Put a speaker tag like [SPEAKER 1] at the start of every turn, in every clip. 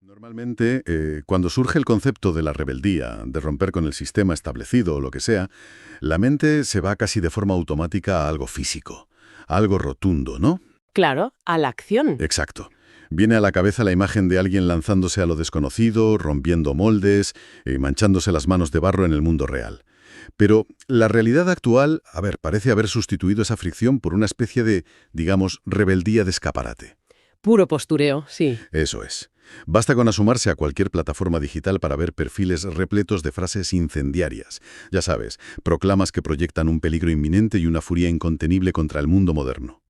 [SPEAKER 1] Normalmente, cuando surge el concepto de la rebeldía, de romper con el sistema establecido o lo que sea, la mente se va casi de forma automática a algo físico, a algo rotundo, ¿no?
[SPEAKER 2] Claro, a la acción.
[SPEAKER 1] Exacto. Viene a la cabeza la imagen de alguien lanzándose a lo desconocido, rompiendo moldes, manchándose las manos de barro en el mundo real. Pero la realidad actual, parece haber sustituido esa fricción por una especie de, digamos, rebeldía de escaparate.
[SPEAKER 2] Puro postureo, sí.
[SPEAKER 1] Eso es. Basta con asomarse a cualquier plataforma digital para ver perfiles repletos de frases incendiarias. Ya sabes, proclamas que proyectan un peligro inminente y una furia incontenible contra el mundo moderno.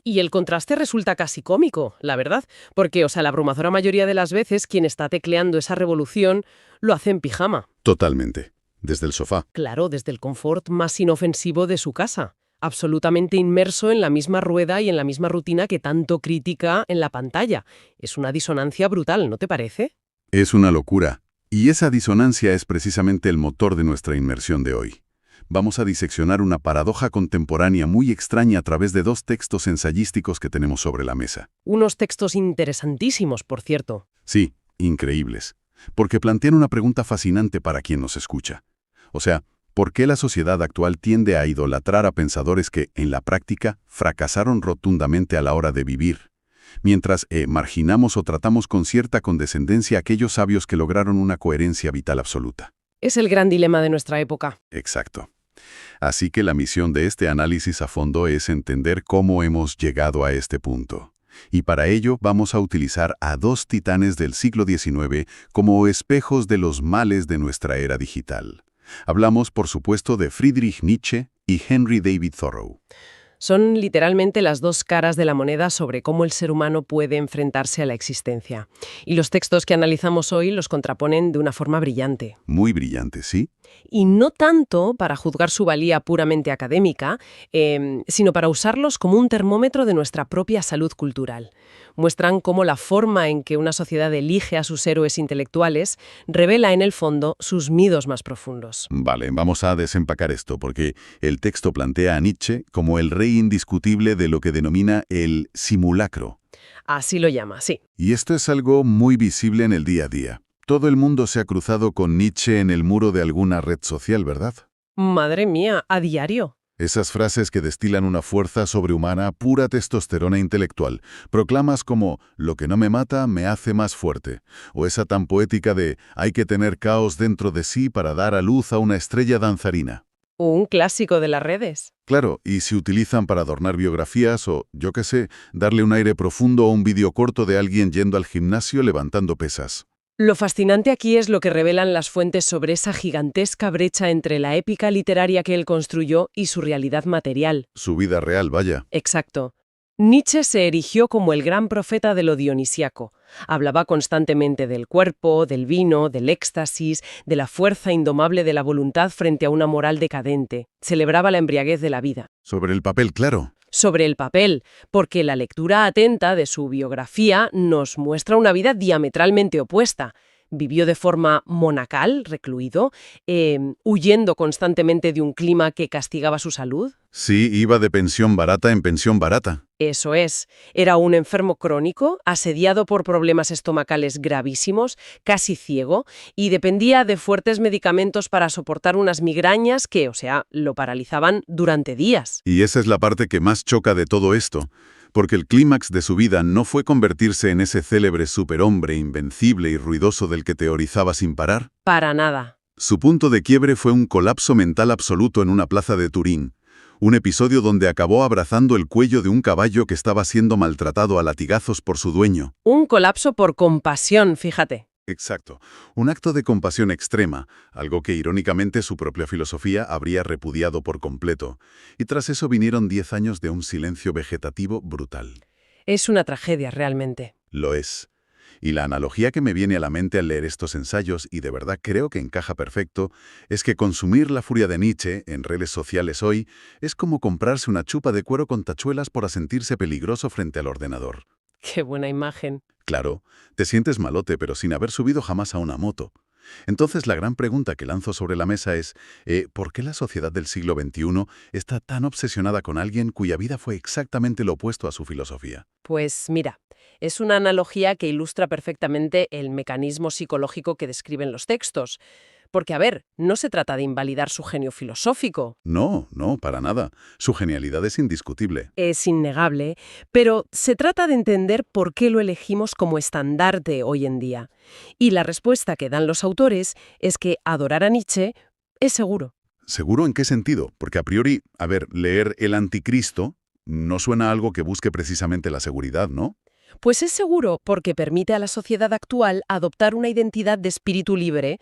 [SPEAKER 2] Y el contraste resulta casi cómico, la verdad, porque, la abrumadora mayoría de las veces quien está tecleando esa revolución lo hace en pijama.
[SPEAKER 1] Totalmente. Desde el sofá.
[SPEAKER 2] Claro, desde el confort más inofensivo de su casa. Absolutamente inmerso en la misma rueda y en la misma rutina que tanto critica en la pantalla. Es una disonancia brutal, ¿no te parece?
[SPEAKER 1] Es una locura. Y esa disonancia es precisamente el motor de nuestra inmersión de hoy. Vamos a diseccionar una paradoja contemporánea muy extraña a través de dos textos ensayísticos que tenemos sobre la mesa.
[SPEAKER 2] Unos textos interesantísimos, por cierto.
[SPEAKER 1] Sí, increíbles. Porque plantean una pregunta fascinante para quien nos escucha. O sea, ¿por qué la sociedad actual tiende a idolatrar a pensadores que, en la práctica, fracasaron rotundamente a la hora de vivir? Mientras marginamos o tratamos con cierta condescendencia a aquellos sabios que lograron una coherencia vital absoluta.
[SPEAKER 2] Es el gran dilema de nuestra época.
[SPEAKER 1] Exacto. Así que la misión de este análisis a fondo es entender cómo hemos llegado a este punto. Y para ello vamos a utilizar a dos titanes del siglo XIX como espejos de los males de nuestra era digital. Hablamos, por supuesto, de Friedrich Nietzsche y Henry David Thoreau.
[SPEAKER 2] Son literalmente las dos caras de la moneda sobre cómo el ser humano puede enfrentarse a la existencia. Y los textos que analizamos hoy los contraponen de una forma brillante.
[SPEAKER 1] Muy brillante, ¿sí?
[SPEAKER 2] Y no tanto para juzgar su valía puramente académica, sino para usarlos como un termómetro de nuestra propia salud cultural. Muestran cómo la forma en que una sociedad elige a sus héroes intelectuales revela en el fondo sus miedos más profundos.
[SPEAKER 1] Vale, vamos a desempacar esto, porque el texto plantea a Nietzsche como el rey indiscutible de lo que denomina el simulacro.
[SPEAKER 2] Así lo llama, sí.
[SPEAKER 1] Y esto es algo muy visible en el día a día. Todo el mundo se ha cruzado con Nietzsche en el muro de alguna red social, ¿verdad?
[SPEAKER 2] Madre mía, a diario.
[SPEAKER 1] Esas frases que destilan una fuerza sobrehumana, pura testosterona intelectual. Proclamas como «lo que no me mata me hace más fuerte». O esa tan poética de «hay que tener caos dentro de sí para dar a luz a una estrella danzarina».
[SPEAKER 2] Un clásico de las redes.
[SPEAKER 1] Claro, y se utilizan para adornar biografías o, yo qué sé, darle un aire profundo a un vídeo corto de alguien yendo al gimnasio levantando pesas.
[SPEAKER 2] Lo fascinante aquí es lo que revelan las fuentes sobre esa gigantesca brecha entre la épica literaria que él construyó y su realidad material.
[SPEAKER 1] Su vida real, vaya.
[SPEAKER 2] Exacto. Nietzsche se erigió como el gran profeta de lo dionisíaco. Hablaba constantemente del cuerpo, del vino, del éxtasis, de la fuerza indomable de la voluntad frente a una moral decadente. Celebraba la embriaguez de la vida.
[SPEAKER 1] Sobre el papel, claro.
[SPEAKER 2] Sobre el papel, porque la lectura atenta de su biografía nos muestra una vida diametralmente opuesta. Vivió de forma monacal, recluido, huyendo constantemente de un clima que castigaba su salud.
[SPEAKER 1] Sí, iba de pensión barata en pensión barata.
[SPEAKER 2] Eso es. Era un enfermo crónico, asediado por problemas estomacales gravísimos, casi ciego, y dependía de fuertes medicamentos para soportar unas migrañas que, lo paralizaban durante días.
[SPEAKER 1] Y esa es la parte que más choca de todo esto, porque el clímax de su vida no fue convertirse en ese célebre superhombre invencible y ruidoso del que teorizaba sin parar.
[SPEAKER 2] Para nada.
[SPEAKER 1] Su punto de quiebre fue un colapso mental absoluto en una plaza de Turín. Un episodio donde acabó abrazando el cuello de un caballo que estaba siendo maltratado a latigazos por su dueño.
[SPEAKER 2] Un colapso por compasión, fíjate.
[SPEAKER 1] Exacto. Un acto de compasión extrema, algo que irónicamente su propia filosofía habría repudiado por completo. Y tras eso vinieron 10 años de un silencio vegetativo brutal.
[SPEAKER 2] Es una tragedia, realmente.
[SPEAKER 1] Lo es. Y la analogía que me viene a la mente al leer estos ensayos, y de verdad creo que encaja perfecto, es que consumir la furia de Nietzsche en redes sociales hoy es como comprarse una chupa de cuero con tachuelas por sentirse peligroso frente al ordenador.
[SPEAKER 2] Qué buena imagen.
[SPEAKER 1] Claro, te sientes malote pero sin haber subido jamás a una moto. Entonces, la gran pregunta que lanzo sobre la mesa es, ¿por qué la sociedad del siglo XXI está tan obsesionada con alguien cuya vida fue exactamente lo opuesto a su filosofía?
[SPEAKER 2] Pues mira, es una analogía que ilustra perfectamente el mecanismo psicológico que describen los textos. Porque, a ver, no se trata de invalidar su genio filosófico.
[SPEAKER 1] No, no, para nada. Su genialidad es indiscutible.
[SPEAKER 2] Es innegable, pero se trata de entender por qué lo elegimos como estandarte hoy en día. Y la respuesta que dan los autores es que adorar a Nietzsche es seguro.
[SPEAKER 1] ¿Seguro en qué sentido? Porque a priori, a ver, leer El Anticristo no suena a algo que busque precisamente la seguridad, ¿no?
[SPEAKER 2] Pues es seguro porque permite a la sociedad actual adoptar una identidad de espíritu libre,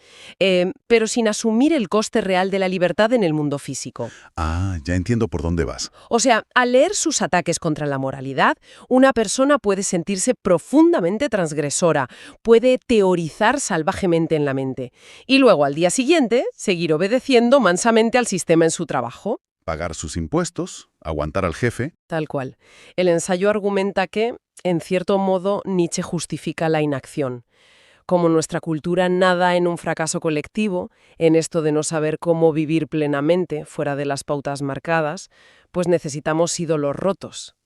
[SPEAKER 2] pero sin asumir el coste real de la libertad en el mundo físico.
[SPEAKER 1] Ah, ya entiendo por dónde vas.
[SPEAKER 2] O sea, al leer sus ataques contra la moralidad, una persona puede sentirse profundamente transgresora, puede teorizar salvajemente en la mente y luego al día siguiente seguir obedeciendo mansamente al sistema en su trabajo.
[SPEAKER 1] Pagar sus impuestos, aguantar al jefe.
[SPEAKER 2] Tal cual. El ensayo argumenta que, en cierto modo, Nietzsche justifica la inacción. Como nuestra cultura nada en un fracaso colectivo, en esto de no saber cómo vivir plenamente fuera de las pautas marcadas, pues necesitamos ídolos rotos.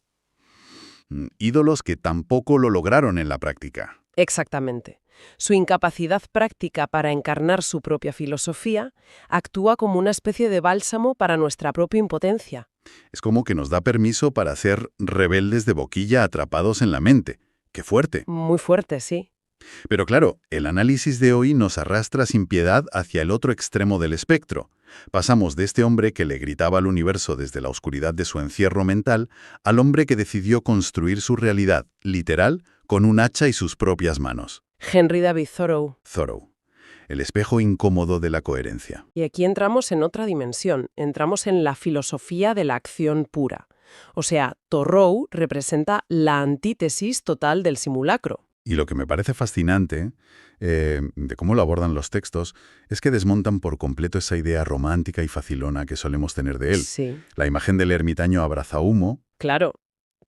[SPEAKER 1] Ídolos que tampoco lo lograron en la práctica.
[SPEAKER 2] Exactamente. Su incapacidad práctica para encarnar su propia filosofía actúa como una especie de bálsamo para nuestra propia impotencia.
[SPEAKER 1] Es como que nos da permiso para ser rebeldes de boquilla atrapados en la mente. ¡Qué fuerte!
[SPEAKER 2] Muy fuerte, sí.
[SPEAKER 1] Pero claro, el análisis de hoy nos arrastra sin piedad hacia el otro extremo del espectro. Pasamos de este hombre que le gritaba al universo desde la oscuridad de su encierro mental al hombre que decidió construir su realidad, literal, con un hacha y sus propias manos.
[SPEAKER 2] Henry David Thoreau.
[SPEAKER 1] Thoreau, el espejo incómodo de la coherencia.
[SPEAKER 2] Y aquí entramos en otra dimensión, entramos en la filosofía de la acción pura. O sea, Thoreau representa la antítesis total del simulacro.
[SPEAKER 1] Y lo que me parece fascinante de cómo lo abordan los textos es que desmontan por completo esa idea romántica y facilona que solemos tener de él.
[SPEAKER 2] Sí,
[SPEAKER 1] La imagen del ermitaño abrazahumo.
[SPEAKER 2] claro.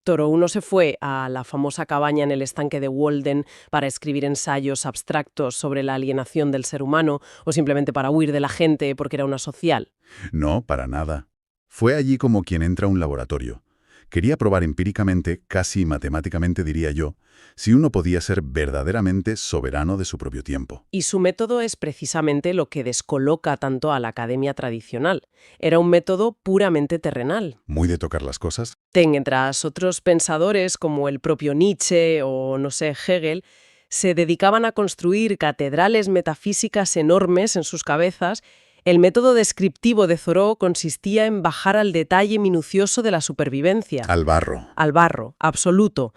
[SPEAKER 2] Thoreau no se fue a la famosa cabaña en el estanque de Walden para escribir ensayos abstractos sobre la alienación del ser humano o simplemente para huir de la gente porque era una social.
[SPEAKER 1] No, para nada. Fue allí como quien entra a un laboratorio. Quería probar empíricamente, casi matemáticamente diría yo, si uno podía ser verdaderamente soberano de su propio tiempo.
[SPEAKER 2] Y su método es precisamente lo que descoloca tanto a la academia tradicional. Era un método puramente terrenal.
[SPEAKER 1] Muy de tocar las cosas.
[SPEAKER 2] Mientras otros pensadores como el propio Nietzsche o, no sé, Hegel, se dedicaban a construir catedrales metafísicas enormes en sus cabezas, el método descriptivo de Thoreau consistía en bajar al detalle minucioso de la supervivencia.
[SPEAKER 1] Al barro.
[SPEAKER 2] Al barro, absoluto.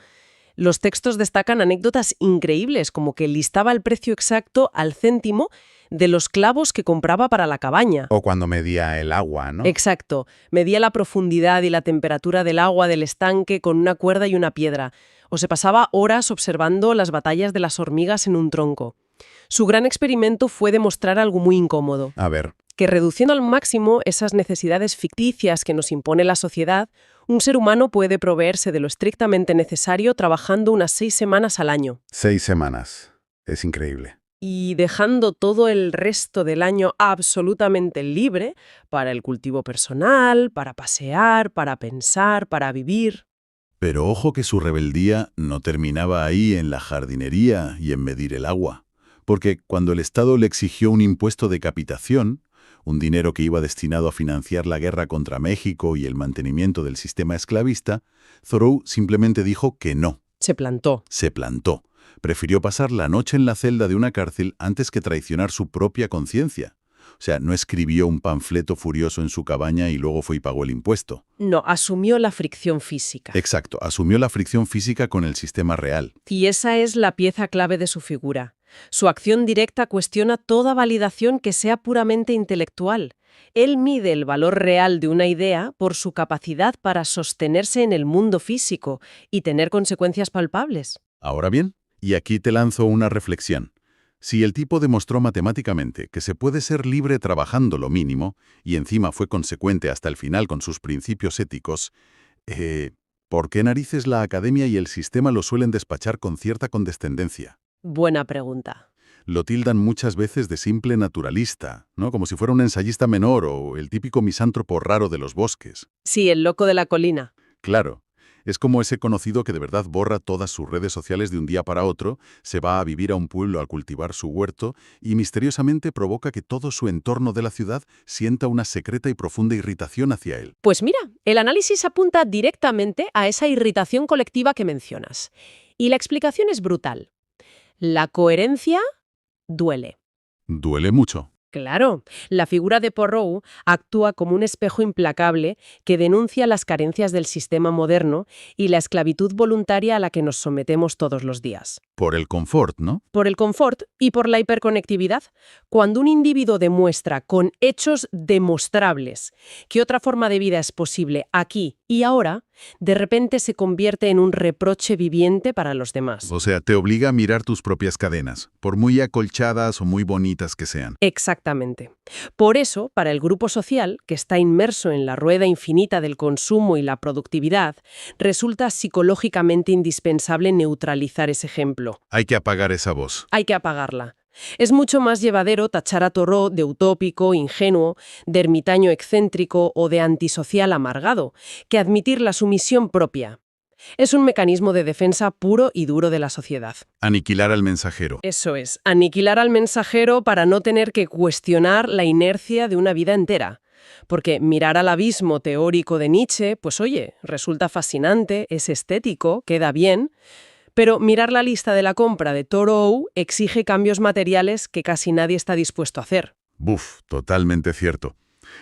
[SPEAKER 2] Los textos destacan anécdotas increíbles, como que listaba el precio exacto al céntimo de los clavos que compraba para la cabaña.
[SPEAKER 1] O cuando medía el agua, ¿no?
[SPEAKER 2] Exacto. Medía la profundidad y la temperatura del agua del estanque con una cuerda y una piedra. O se pasaba horas observando las batallas de las hormigas en un tronco. Su gran experimento fue demostrar algo muy incómodo.
[SPEAKER 1] A ver,
[SPEAKER 2] Que reduciendo al máximo esas necesidades ficticias que nos impone la sociedad, un ser humano puede proveerse de lo estrictamente necesario trabajando unas 6 semanas al año.
[SPEAKER 1] 6 semanas. Es increíble.
[SPEAKER 2] Y dejando todo el resto del año absolutamente libre para el cultivo personal, para pasear, para pensar, para vivir.
[SPEAKER 1] Pero ojo que su rebeldía no terminaba ahí en la jardinería y en medir el agua. Porque cuando el Estado le exigió un impuesto de capitación, un dinero que iba destinado a financiar la guerra contra México y el mantenimiento del sistema esclavista, Thoreau simplemente dijo que no.
[SPEAKER 2] Se plantó.
[SPEAKER 1] Se plantó. Prefirió pasar la noche en la celda de una cárcel antes que traicionar su propia conciencia. O sea, no escribió un panfleto furioso en su cabaña y luego fue y pagó el impuesto.
[SPEAKER 2] No, asumió la fricción física.
[SPEAKER 1] Exacto, asumió la fricción física con el sistema real.
[SPEAKER 2] Y esa es la pieza clave de su figura. Su acción directa cuestiona toda validación que sea puramente intelectual. Él mide el valor real de una idea por su capacidad para sostenerse en el mundo físico y tener consecuencias palpables.
[SPEAKER 1] Ahora bien, y aquí te lanzo una reflexión. Si el tipo demostró matemáticamente que se puede ser libre trabajando lo mínimo, y encima fue consecuente hasta el final con sus principios éticos, ¿por qué narices la academia y el sistema lo suelen despachar con cierta condescendencia?
[SPEAKER 2] Buena pregunta.
[SPEAKER 1] Lo tildan muchas veces de simple naturalista, ¿no? Como si fuera un ensayista menor o el típico misántropo raro de los bosques.
[SPEAKER 2] Sí, el loco de la colina.
[SPEAKER 1] Claro, es como ese conocido que de verdad borra todas sus redes sociales de un día para otro, se va a vivir a un pueblo a cultivar su huerto y misteriosamente provoca que todo su entorno de la ciudad sienta una secreta y profunda irritación hacia él.
[SPEAKER 2] Pues mira, el análisis apunta directamente a esa irritación colectiva que mencionas. Y la explicación es brutal. La coherencia duele.
[SPEAKER 1] Duele mucho.
[SPEAKER 2] Claro, la figura de Poirot actúa como un espejo implacable que denuncia las carencias del sistema moderno y la esclavitud voluntaria a la que nos sometemos todos los días.
[SPEAKER 1] Por el confort, ¿no?
[SPEAKER 2] Por el confort y por la hiperconectividad. Cuando un individuo demuestra con hechos demostrables que otra forma de vida es posible aquí y ahora, de repente se convierte en un reproche viviente para los demás.
[SPEAKER 1] O sea, te obliga a mirar tus propias cadenas, por muy acolchadas o muy bonitas que sean.
[SPEAKER 2] Exactamente. Por eso, para el grupo social, que está inmerso en la rueda infinita del consumo y la productividad, resulta psicológicamente indispensable neutralizar ese ejemplo.
[SPEAKER 1] Hay que apagar esa voz.
[SPEAKER 2] Hay que apagarla. Es mucho más llevadero tachar a Thoreau de utópico, ingenuo, de ermitaño excéntrico o de antisocial amargado, que admitir la sumisión propia. Es un mecanismo de defensa puro y duro de la sociedad.
[SPEAKER 1] Aniquilar al mensajero.
[SPEAKER 2] Eso es, aniquilar al mensajero para no tener que cuestionar la inercia de una vida entera. Porque mirar al abismo teórico de Nietzsche, pues oye, resulta fascinante, es estético, queda bien. Pero mirar la lista de la compra de Thoreau exige cambios materiales que casi nadie está dispuesto a hacer.
[SPEAKER 1] Buf, totalmente cierto.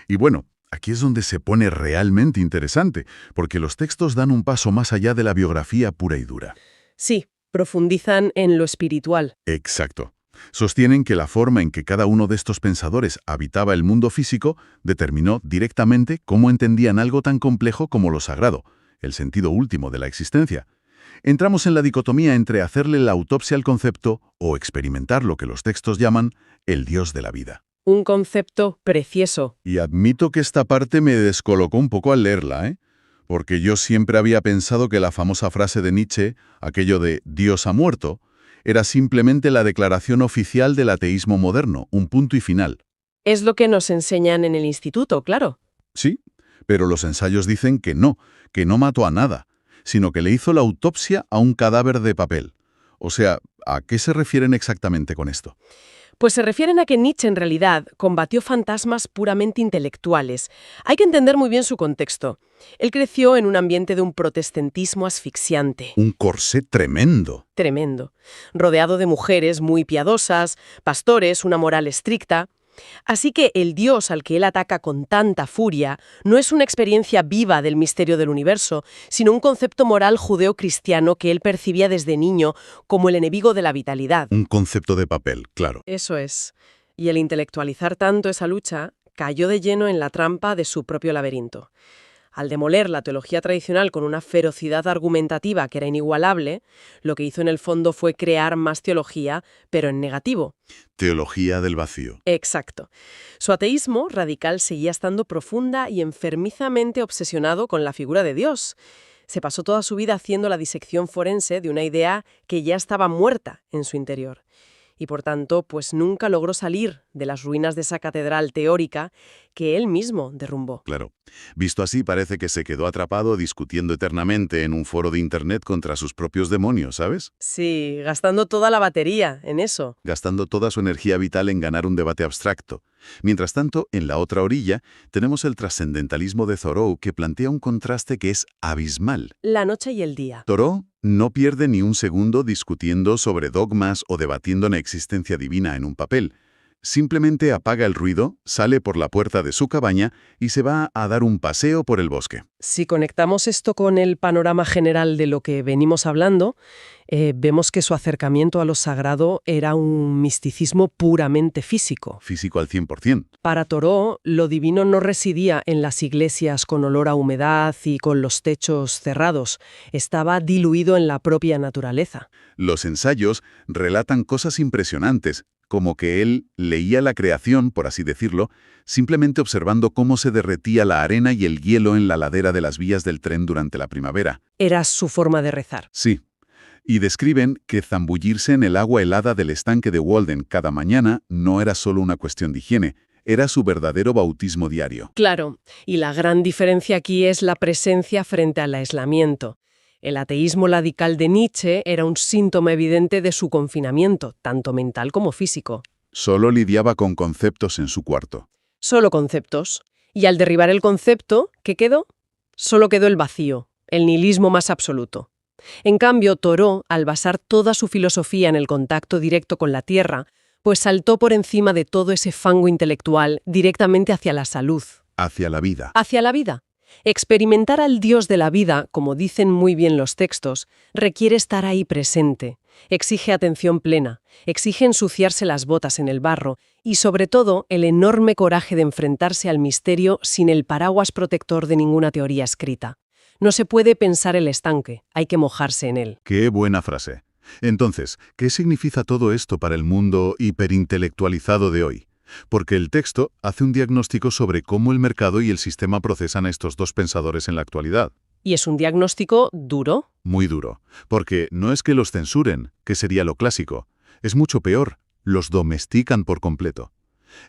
[SPEAKER 1] Y bueno, aquí es donde se pone realmente interesante, porque los textos dan un paso más allá de la biografía pura y dura.
[SPEAKER 2] Sí, profundizan en lo espiritual.
[SPEAKER 1] Exacto. Sostienen que la forma en que cada uno de estos pensadores habitaba el mundo físico determinó directamente cómo entendían algo tan complejo como lo sagrado, el sentido último de la existencia. Entramos en la dicotomía entre hacerle la autopsia al concepto o experimentar lo que los textos llaman el Dios de la vida.
[SPEAKER 2] Un concepto precioso.
[SPEAKER 1] Y admito que esta parte me descolocó un poco al leerla, ¿eh? Porque yo siempre había pensado que la famosa frase de Nietzsche, aquello de «Dios ha muerto», era simplemente la declaración oficial del ateísmo moderno, un punto y final.
[SPEAKER 2] Es lo que nos enseñan en el instituto, claro.
[SPEAKER 1] Sí, pero los ensayos dicen que no mató a nada, sino que le hizo la autopsia a un cadáver de papel. O sea, ¿a qué se refieren exactamente con esto?
[SPEAKER 2] Pues se refieren a que Nietzsche en realidad combatió fantasmas puramente intelectuales. Hay que entender muy bien su contexto. Él creció en un ambiente de un protestantismo asfixiante.
[SPEAKER 1] Un corsé tremendo.
[SPEAKER 2] Tremendo. Rodeado de mujeres muy piadosas, pastores, una moral estricta. Así que el Dios al que él ataca con tanta furia no es una experiencia viva del misterio del universo, sino un concepto moral judeo-cristiano que él percibía desde niño como el enemigo de la vitalidad.
[SPEAKER 1] Un concepto de papel, claro.
[SPEAKER 2] Eso es. Y el intelectualizar tanto esa lucha cayó de lleno en la trampa de su propio laberinto. Al demoler la teología tradicional con una ferocidad argumentativa que era inigualable, lo que hizo en el fondo fue crear más teología, pero en negativo.
[SPEAKER 1] Teología del vacío.
[SPEAKER 2] Exacto. Su ateísmo radical seguía estando profunda y enfermizamente obsesionado con la figura de Dios. Se pasó toda su vida haciendo la disección forense de una idea que ya estaba muerta en su interior. Y por tanto, pues nunca logró salir de las ruinas de esa catedral teórica que él mismo derrumbó.
[SPEAKER 1] Claro. Visto así, parece que se quedó atrapado discutiendo eternamente en un foro de Internet contra sus propios demonios, ¿sabes?
[SPEAKER 2] Sí, gastando toda la batería en eso.
[SPEAKER 1] Gastando toda su energía vital en ganar un debate abstracto. Mientras tanto, en la otra orilla, tenemos el trascendentalismo de Thoreau que plantea un contraste que es abismal.
[SPEAKER 2] La noche y el día.
[SPEAKER 1] Thoreau no pierde ni un segundo discutiendo sobre dogmas o debatiendo la existencia divina en un papel. Simplemente apaga el ruido, sale por la puerta de su cabaña y se va a dar un paseo por el bosque.
[SPEAKER 2] Si conectamos esto con el panorama general de lo que venimos hablando, vemos que su acercamiento a lo sagrado era un misticismo puramente físico.
[SPEAKER 1] Físico al 100%.
[SPEAKER 2] Para Thoreau, lo divino no residía en las iglesias con olor a humedad y con los techos cerrados. Estaba diluido en la propia naturaleza.
[SPEAKER 1] Los ensayos relatan cosas impresionantes, como que él leía la creación, por así decirlo, simplemente observando cómo se derretía la arena y el hielo en la ladera de las vías del tren durante la primavera.
[SPEAKER 2] Era su forma de rezar.
[SPEAKER 1] Sí. Y describen que zambullirse en el agua helada del estanque de Walden cada mañana no era solo una cuestión de higiene, era su verdadero bautismo diario.
[SPEAKER 2] Claro, y la gran diferencia aquí es la presencia frente al aislamiento. El ateísmo radical de Nietzsche era un síntoma evidente de su confinamiento, tanto mental como físico.
[SPEAKER 1] Solo lidiaba con conceptos en su cuarto.
[SPEAKER 2] Solo conceptos. Y al derribar el concepto, ¿qué quedó? Solo quedó el vacío, el nihilismo más absoluto. En cambio, Thoreau, al basar toda su filosofía en el contacto directo con la tierra, pues saltó por encima de todo ese fango intelectual directamente hacia la salud.
[SPEAKER 1] Hacia la vida.
[SPEAKER 2] Hacia la vida. Experimentar al Dios de la vida, como dicen muy bien los textos, requiere estar ahí presente. Exige atención plena, exige ensuciarse las botas en el barro y, sobre todo, el enorme coraje de enfrentarse al misterio sin el paraguas protector de ninguna teoría escrita. No se puede pensar el estanque, hay que mojarse en él.
[SPEAKER 1] ¡Qué buena frase! Entonces, ¿qué significa todo esto para el mundo hiperintelectualizado de hoy? Porque el texto hace un diagnóstico sobre cómo el mercado y el sistema procesan a estos dos pensadores en la actualidad.
[SPEAKER 2] ¿Y es un diagnóstico duro?
[SPEAKER 1] Muy duro, porque no es que los censuren, que sería lo clásico. Es mucho peor, los domestican por completo.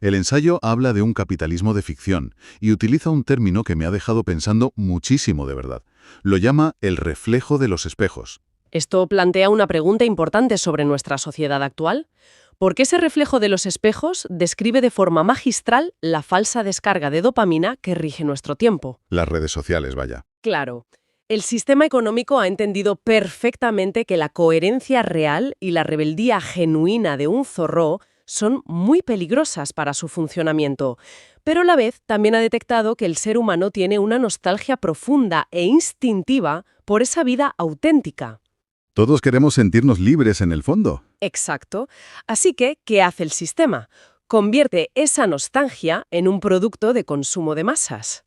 [SPEAKER 1] El ensayo habla de un capitalismo de ficción y utiliza un término que me ha dejado pensando muchísimo de verdad. Lo llama el reflejo de los espejos.
[SPEAKER 2] Esto plantea una pregunta importante sobre nuestra sociedad actual. ¿Por qué ese reflejo de los espejos describe de forma magistral la falsa descarga de dopamina que rige nuestro tiempo?
[SPEAKER 1] Las redes sociales, vaya.
[SPEAKER 2] Claro. El sistema económico ha entendido perfectamente que la coherencia real y la rebeldía genuina de un Thoreau son muy peligrosas para su funcionamiento, pero a la vez también ha detectado que el ser humano tiene una nostalgia profunda e instintiva por esa vida auténtica.
[SPEAKER 1] Todos queremos sentirnos libres en el fondo.
[SPEAKER 2] Exacto. Así que, ¿qué hace el sistema? Convierte esa nostalgia en un producto de consumo de masas.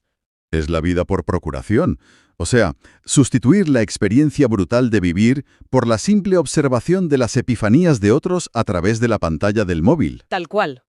[SPEAKER 1] Es la vida por procuración. O sea, sustituir la experiencia brutal de vivir por la simple observación de las epifanías de otros a través de la pantalla del móvil.
[SPEAKER 2] Tal cual.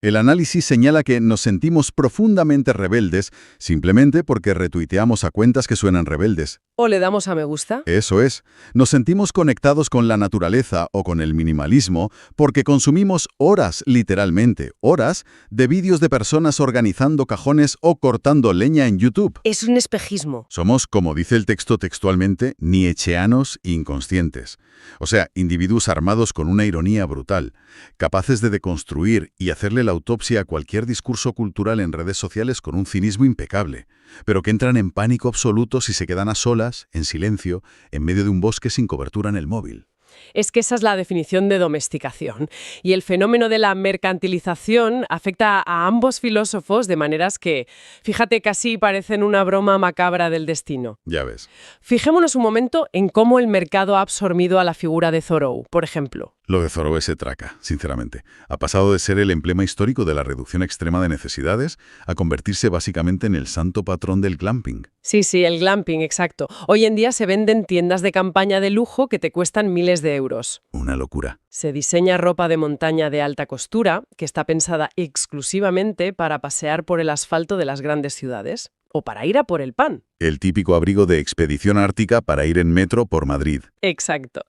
[SPEAKER 1] El análisis señala que nos sentimos profundamente rebeldes simplemente porque retuiteamos a cuentas que suenan rebeldes.
[SPEAKER 2] ¿O le damos a me gusta?
[SPEAKER 1] Eso es. Nos sentimos conectados con la naturaleza o con el minimalismo porque consumimos horas, literalmente, horas, de vídeos de personas organizando cajones o cortando leña en YouTube.
[SPEAKER 2] Es un espejismo.
[SPEAKER 1] Somos, como dice el texto textualmente, nietzscheanos inconscientes. O sea, individuos armados con una ironía brutal, capaces de deconstruir y hacerle la autopsia a cualquier discurso cultural en redes sociales con un cinismo impecable, pero que entran en pánico absoluto si se quedan a solas, en silencio, en medio de un bosque sin cobertura en el móvil.
[SPEAKER 2] Es que esa es la definición de domesticación. Y el fenómeno de la mercantilización afecta a ambos filósofos de maneras que, fíjate, casi parecen una broma macabra del destino.
[SPEAKER 1] Ya ves.
[SPEAKER 2] Fijémonos un momento en cómo el mercado ha absorbido a la figura de Thoreau, por ejemplo.
[SPEAKER 1] Lo de Thoreau es traca, sinceramente. Ha pasado de ser el emblema histórico de la reducción extrema de necesidades a convertirse básicamente en el santo patrón del glamping.
[SPEAKER 2] Sí, el glamping, exacto. Hoy en día se venden tiendas de campaña de lujo que te cuestan miles de euros.
[SPEAKER 1] Una locura.
[SPEAKER 2] Se diseña ropa de montaña de alta costura que está pensada exclusivamente para pasear por el asfalto de las grandes ciudades o para ir a por el pan.
[SPEAKER 1] El típico abrigo de expedición ártica para ir en metro por Madrid.
[SPEAKER 2] Exacto.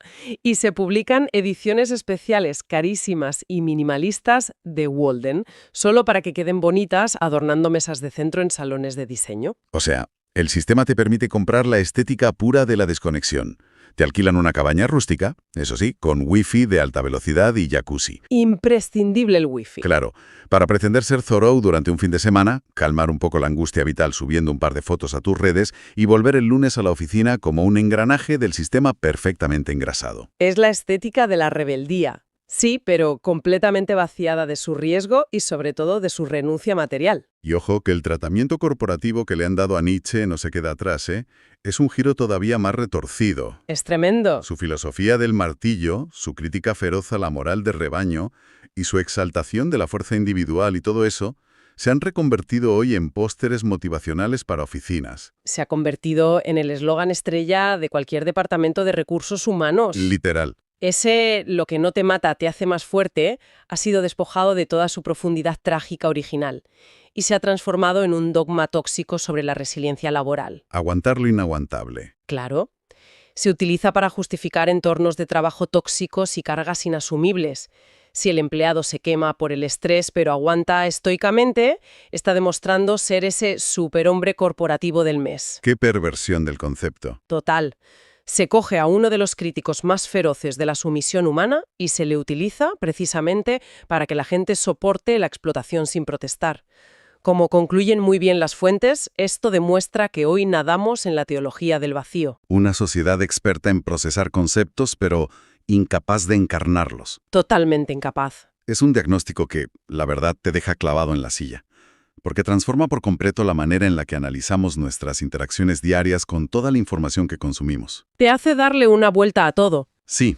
[SPEAKER 2] Y se publican ediciones especiales carísimas y minimalistas de Walden, solo para que queden bonitas adornando mesas de centro en salones de diseño.
[SPEAKER 1] O sea, el sistema te permite comprar la estética pura de la desconexión. Te alquilan una cabaña rústica, eso sí, con wifi de alta velocidad y jacuzzi.
[SPEAKER 2] Imprescindible el wifi.
[SPEAKER 1] Claro, para pretender ser Thoreau durante un fin de semana, calmar un poco la angustia vital subiendo un par de fotos a tus redes y volver el lunes a la oficina como un engranaje del sistema perfectamente engrasado.
[SPEAKER 2] Es la estética de la rebeldía. Sí, pero completamente vaciada de su riesgo y sobre todo de su renuncia material.
[SPEAKER 1] Y ojo que el tratamiento corporativo que le han dado a Nietzsche no se queda atrás, ¿eh? Es un giro todavía más retorcido.
[SPEAKER 2] Es tremendo.
[SPEAKER 1] Su filosofía del martillo, su crítica feroz a la moral de rebaño y su exaltación de la fuerza individual y todo eso, se han reconvertido hoy en pósteres motivacionales para oficinas.
[SPEAKER 2] Se ha convertido en el eslogan estrella de cualquier departamento de recursos humanos.
[SPEAKER 1] Literal.
[SPEAKER 2] Ese "lo que no te mata te hace más fuerte" ha sido despojado de toda su profundidad trágica original y se ha transformado en un dogma tóxico sobre la resiliencia laboral.
[SPEAKER 1] Aguantar lo inaguantable.
[SPEAKER 2] Claro. Se utiliza para justificar entornos de trabajo tóxicos y cargas inasumibles. Si el empleado se quema por el estrés pero aguanta estoicamente, está demostrando ser ese superhombre corporativo del mes.
[SPEAKER 1] Qué perversión del concepto.
[SPEAKER 2] Total. Se coge a uno de los críticos más feroces de la sumisión humana y se le utiliza precisamente para que la gente soporte la explotación sin protestar. Como concluyen muy bien las fuentes, esto demuestra que hoy nadamos en la teología del vacío.
[SPEAKER 1] Una sociedad experta en procesar conceptos, pero incapaz de encarnarlos.
[SPEAKER 2] Totalmente incapaz.
[SPEAKER 1] Es un diagnóstico que, la verdad, te deja clavado en la silla, porque transforma por completo la manera en la que analizamos nuestras interacciones diarias con toda la información que consumimos.
[SPEAKER 2] Te hace darle una vuelta a todo.
[SPEAKER 1] Sí,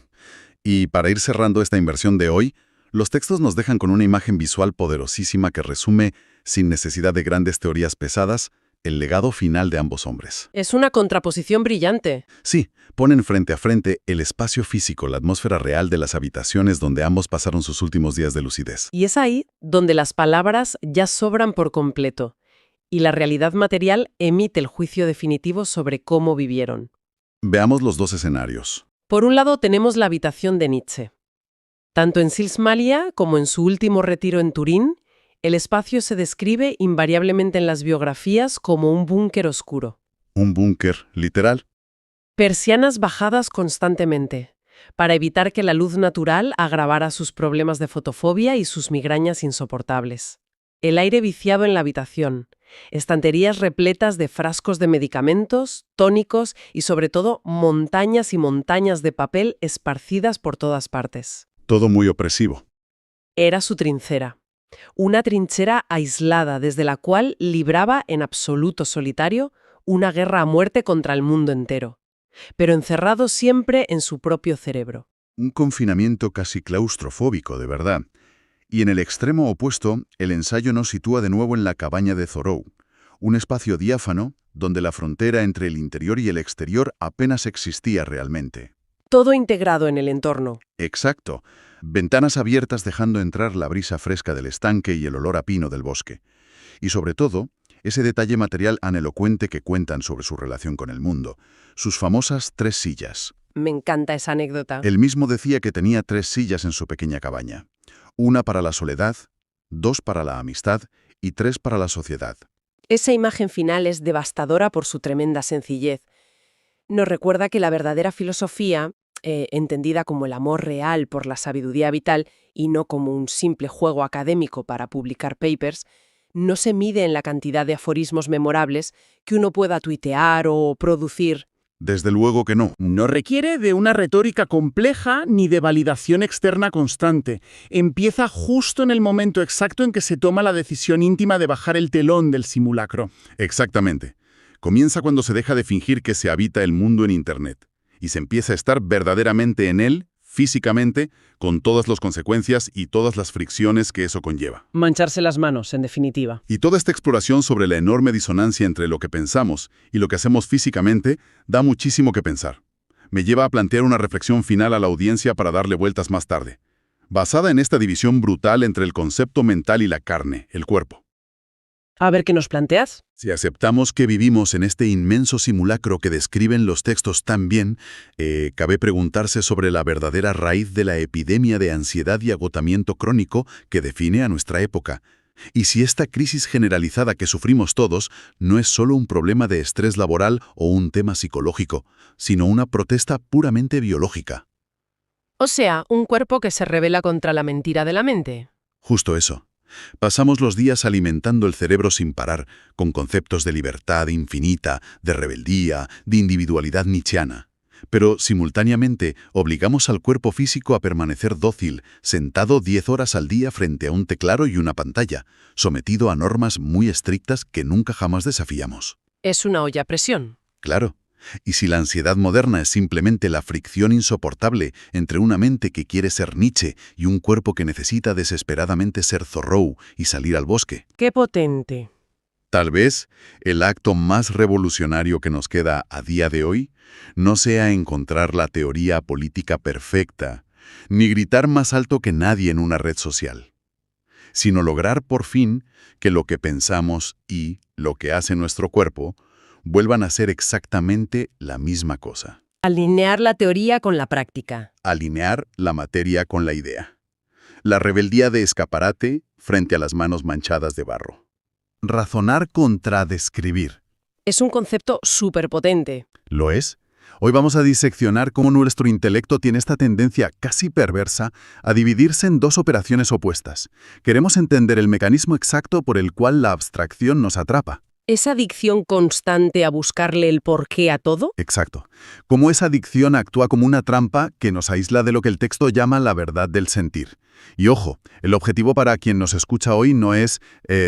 [SPEAKER 1] y para ir cerrando esta inversión de hoy, los textos nos dejan con una imagen visual poderosísima que resume, sin necesidad de grandes teorías pesadas, el legado final de ambos hombres.
[SPEAKER 2] Es una contraposición brillante.
[SPEAKER 1] Sí, ponen frente a frente el espacio físico, la atmósfera real de las habitaciones donde ambos pasaron sus últimos días de lucidez.
[SPEAKER 2] Y es ahí donde las palabras ya sobran por completo, y la realidad material emite el juicio definitivo sobre cómo vivieron.
[SPEAKER 1] Veamos los dos escenarios.
[SPEAKER 2] Por un lado tenemos la habitación de Nietzsche. Tanto en Sils Malia como en su último retiro en Turín, el espacio se describe invariablemente en las biografías como un búnker oscuro.
[SPEAKER 1] Un búnker, literal.
[SPEAKER 2] Persianas bajadas constantemente, para evitar que la luz natural agravara sus problemas de fotofobia y sus migrañas insoportables. El aire viciado en la habitación, estanterías repletas de frascos de medicamentos, tónicos y sobre todo montañas y montañas de papel esparcidas por todas partes.
[SPEAKER 1] Todo muy opresivo.
[SPEAKER 2] Era su trinchera. Una trinchera aislada desde la cual libraba en absoluto solitario una guerra a muerte contra el mundo entero, pero encerrado siempre en su propio cerebro.
[SPEAKER 1] Un confinamiento casi claustrofóbico, de verdad. Y en el extremo opuesto, el ensayo nos sitúa de nuevo en la cabaña de Thoreau, un espacio diáfano donde la frontera entre el interior y el exterior apenas existía realmente.
[SPEAKER 2] Todo integrado en el entorno.
[SPEAKER 1] Exacto. Ventanas abiertas dejando entrar la brisa fresca del estanque y el olor a pino del bosque. Y sobre todo, ese detalle material anelocuente que cuentan sobre su relación con el mundo. Sus famosas 3 sillas.
[SPEAKER 2] Me encanta esa anécdota.
[SPEAKER 1] Él mismo decía que tenía 3 sillas en su pequeña cabaña. 1 para la soledad, 2 para la amistad y 3 para la sociedad.
[SPEAKER 2] Esa imagen final es devastadora por su tremenda sencillez. Nos recuerda que la verdadera filosofía, entendida como el amor real por la sabiduría vital y no como un simple juego académico para publicar papers, no se mide en la cantidad de aforismos memorables que uno pueda tuitear o producir.
[SPEAKER 1] Desde luego que no.
[SPEAKER 3] No requiere de una retórica compleja ni de validación externa constante. Empieza justo en el momento exacto en que se toma la decisión íntima de bajar el telón del simulacro.
[SPEAKER 1] Exactamente. Comienza cuando se deja de fingir que se habita el mundo en Internet y se empieza a estar verdaderamente en él, físicamente, con todas las consecuencias y todas las fricciones que eso conlleva.
[SPEAKER 3] Mancharse las manos, en definitiva.
[SPEAKER 1] Y toda esta exploración sobre la enorme disonancia entre lo que pensamos y lo que hacemos físicamente da muchísimo que pensar. Me lleva a plantear una reflexión final a la audiencia para darle vueltas más tarde, basada en esta división brutal entre el concepto mental y la carne, el cuerpo.
[SPEAKER 2] A ver qué nos planteas.
[SPEAKER 1] Si aceptamos que vivimos en este inmenso simulacro que describen los textos tan bien, cabe preguntarse sobre la verdadera raíz de la epidemia de ansiedad y agotamiento crónico que define a nuestra época. Y si esta crisis generalizada que sufrimos todos no es solo un problema de estrés laboral o un tema psicológico, sino una protesta puramente biológica.
[SPEAKER 2] O sea, un cuerpo que se rebela contra la mentira de la mente.
[SPEAKER 1] Justo eso. Pasamos los días alimentando el cerebro sin parar, con conceptos de libertad infinita, de rebeldía, de individualidad nietzscheana. Pero, simultáneamente, obligamos al cuerpo físico a permanecer dócil, sentado 10 horas al día frente a un teclado y una pantalla, sometido a normas muy estrictas que nunca jamás desafiamos.
[SPEAKER 2] Es una olla a presión.
[SPEAKER 1] Claro. Y si la ansiedad moderna es simplemente la fricción insoportable entre una mente que quiere ser Nietzsche y un cuerpo que necesita desesperadamente ser Thoreau y salir al bosque.
[SPEAKER 2] ¡Qué potente!
[SPEAKER 1] Tal vez el acto más revolucionario que nos queda a día de hoy no sea encontrar la teoría política perfecta, ni gritar más alto que nadie en una red social, sino lograr por fin que lo que pensamos y lo que hace nuestro cuerpo vuelvan a ser exactamente la misma cosa.
[SPEAKER 2] Alinear la teoría con la práctica.
[SPEAKER 1] Alinear la materia con la idea. La rebeldía de escaparate frente a las manos manchadas de barro. Razonar contra describir.
[SPEAKER 2] Es un concepto súper potente.
[SPEAKER 1] ¿Lo es? Hoy vamos a diseccionar cómo nuestro intelecto tiene esta tendencia casi perversa a dividirse en dos operaciones opuestas. Queremos entender el mecanismo exacto por el cual la abstracción nos atrapa.
[SPEAKER 2] ¿Esa adicción constante a buscarle el porqué a todo?
[SPEAKER 1] Exacto. Cómo esa adicción actúa como una trampa que nos aísla de lo que el texto llama la verdad del sentir. Y ojo, el objetivo para quien nos escucha hoy no es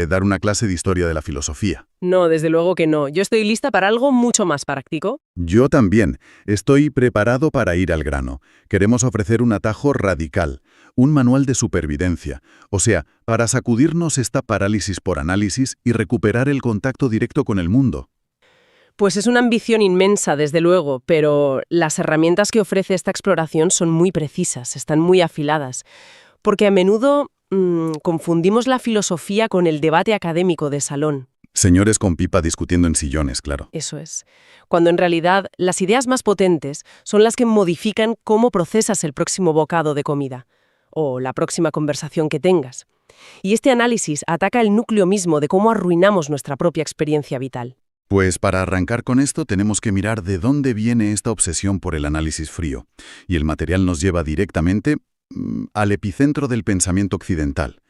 [SPEAKER 1] dar una clase de historia de la filosofía.
[SPEAKER 2] No, desde luego que no. Yo estoy lista para algo mucho más práctico.
[SPEAKER 1] Yo también. Estoy preparado para ir al grano. Queremos ofrecer un atajo radical, un manual de supervivencia. O sea, para sacudirnos esta parálisis por análisis y recuperar el contacto directo con el mundo.
[SPEAKER 2] Pues es una ambición inmensa, desde luego, pero las herramientas que ofrece esta exploración son muy precisas, están muy afiladas. Porque a menudo confundimos la filosofía con el debate académico de salón.
[SPEAKER 1] Señores con pipa discutiendo en sillones, claro.
[SPEAKER 2] Eso es. Cuando en realidad las ideas más potentes son las que modifican cómo procesas el próximo bocado de comida o la próxima conversación que tengas. Y este análisis ataca el núcleo mismo de cómo arruinamos nuestra propia experiencia vital.
[SPEAKER 1] Pues para arrancar con esto tenemos que mirar de dónde viene esta obsesión por el análisis frío. Y el material nos lleva directamente al epicentro del pensamiento occidental,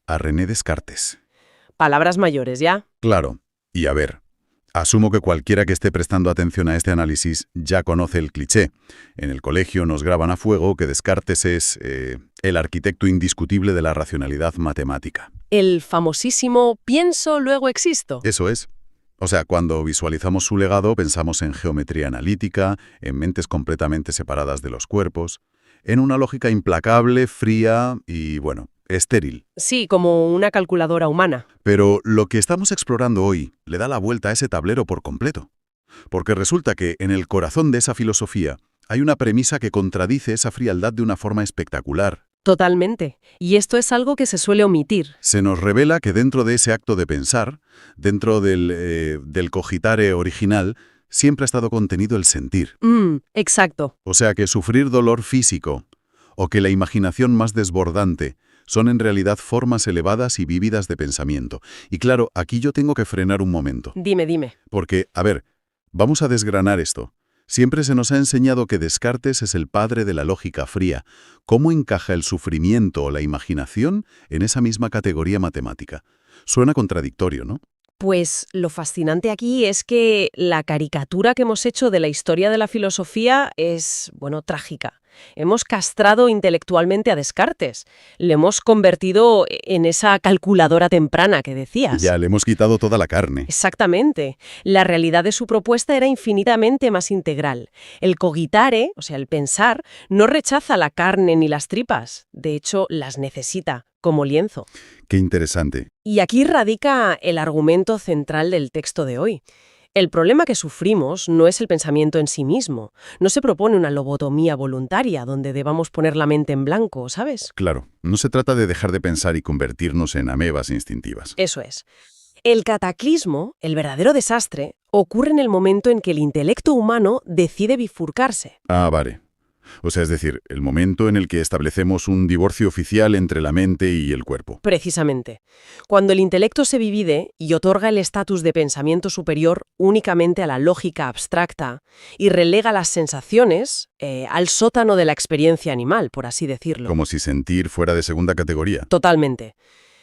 [SPEAKER 1] a René Descartes.
[SPEAKER 2] Palabras mayores, ¿ya?
[SPEAKER 1] Claro. Y a ver, asumo que cualquiera que esté prestando atención a este análisis ya conoce el cliché. En el colegio nos graban a fuego que Descartes es el arquitecto indiscutible de la racionalidad matemática.
[SPEAKER 2] El famosísimo pienso, luego existo.
[SPEAKER 1] Eso es. O sea, cuando visualizamos su legado pensamos en geometría analítica, en mentes completamente separadas de los cuerpos, en una lógica implacable, fría y, bueno, estéril.
[SPEAKER 2] Sí, como una calculadora humana.
[SPEAKER 1] Pero lo que estamos explorando hoy le da la vuelta a ese tablero por completo. Porque resulta que en el corazón de esa filosofía hay una premisa que contradice esa frialdad de una forma espectacular.
[SPEAKER 2] Totalmente. Y esto es algo que se suele omitir.
[SPEAKER 1] Se nos revela que dentro de ese acto de pensar, dentro del cogitare original, siempre ha estado contenido el sentir.
[SPEAKER 2] Exacto.
[SPEAKER 1] O sea que sufrir dolor físico o que la imaginación más desbordante son en realidad formas elevadas y vívidas de pensamiento. Y claro, aquí yo tengo que frenar un momento.
[SPEAKER 2] Dime.
[SPEAKER 1] Porque, a ver, vamos a desgranar esto. Siempre se nos ha enseñado que Descartes es el padre de la lógica fría. ¿Cómo encaja el sufrimiento o la imaginación en esa misma categoría matemática? Suena contradictorio, ¿no?
[SPEAKER 2] Pues lo fascinante aquí es que la caricatura que hemos hecho de la historia de la filosofía es, bueno, trágica. Hemos castrado intelectualmente a Descartes. Le hemos convertido en esa calculadora temprana que decías.
[SPEAKER 1] Ya, le hemos quitado toda la carne.
[SPEAKER 2] Exactamente. La realidad de su propuesta era infinitamente más integral. El cogitare, o sea, el pensar, no rechaza la carne ni las tripas. De hecho, las necesita, como lienzo.
[SPEAKER 1] Qué interesante.
[SPEAKER 2] Y aquí radica el argumento central del texto de hoy. El problema que sufrimos no es el pensamiento en sí mismo. No se propone una lobotomía voluntaria donde debamos poner la mente en blanco, ¿sabes?
[SPEAKER 1] Claro, no se trata de dejar de pensar y convertirnos en amebas instintivas.
[SPEAKER 2] Eso es. El cataclismo, el verdadero desastre, ocurre en el momento en que el intelecto humano decide bifurcarse.
[SPEAKER 1] Ah, vale. O sea, es decir, el momento en el que establecemos un divorcio oficial entre la mente y el cuerpo.
[SPEAKER 2] Precisamente. Cuando el intelecto se divide y otorga el estatus de pensamiento superior únicamente a la lógica abstracta y relega las sensaciones al sótano de la experiencia animal, por así decirlo.
[SPEAKER 1] Como si sentir fuera de segunda categoría.
[SPEAKER 2] Totalmente.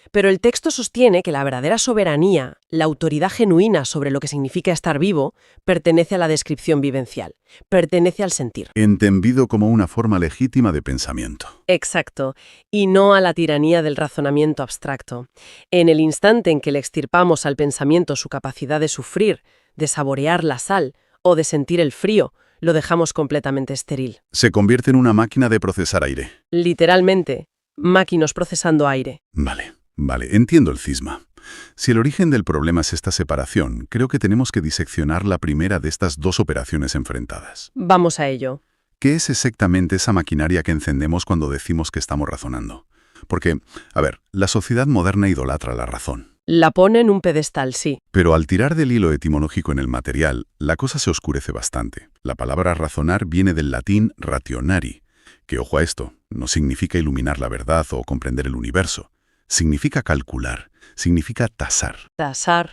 [SPEAKER 2] Pero el texto sostiene que la verdadera soberanía, la autoridad genuina sobre lo que significa estar vivo, pertenece a la descripción vivencial, pertenece al sentir.
[SPEAKER 1] Entendido como una forma legítima de pensamiento.
[SPEAKER 2] Exacto, y no a la tiranía del razonamiento abstracto. En el instante en que le extirpamos al pensamiento su capacidad de sufrir, de saborear la sal o de sentir el frío, lo dejamos completamente estéril.
[SPEAKER 1] Se convierte en una máquina de procesar aire.
[SPEAKER 2] Literalmente, máquinas procesando aire.
[SPEAKER 1] Vale, entiendo el cisma. Si el origen del problema es esta separación, creo que tenemos que diseccionar la primera de estas dos operaciones enfrentadas.
[SPEAKER 2] Vamos a ello.
[SPEAKER 1] ¿Qué es exactamente esa maquinaria que encendemos cuando decimos que estamos razonando? Porque, a ver, la sociedad moderna idolatra la razón.
[SPEAKER 2] La pone en un pedestal, sí.
[SPEAKER 1] Pero al tirar del hilo etimológico en el material, la cosa se oscurece bastante. La palabra razonar viene del latín rationari, que, ojo a esto, no significa iluminar la verdad o comprender el universo. Significa calcular, significa tasar.
[SPEAKER 2] Tasar,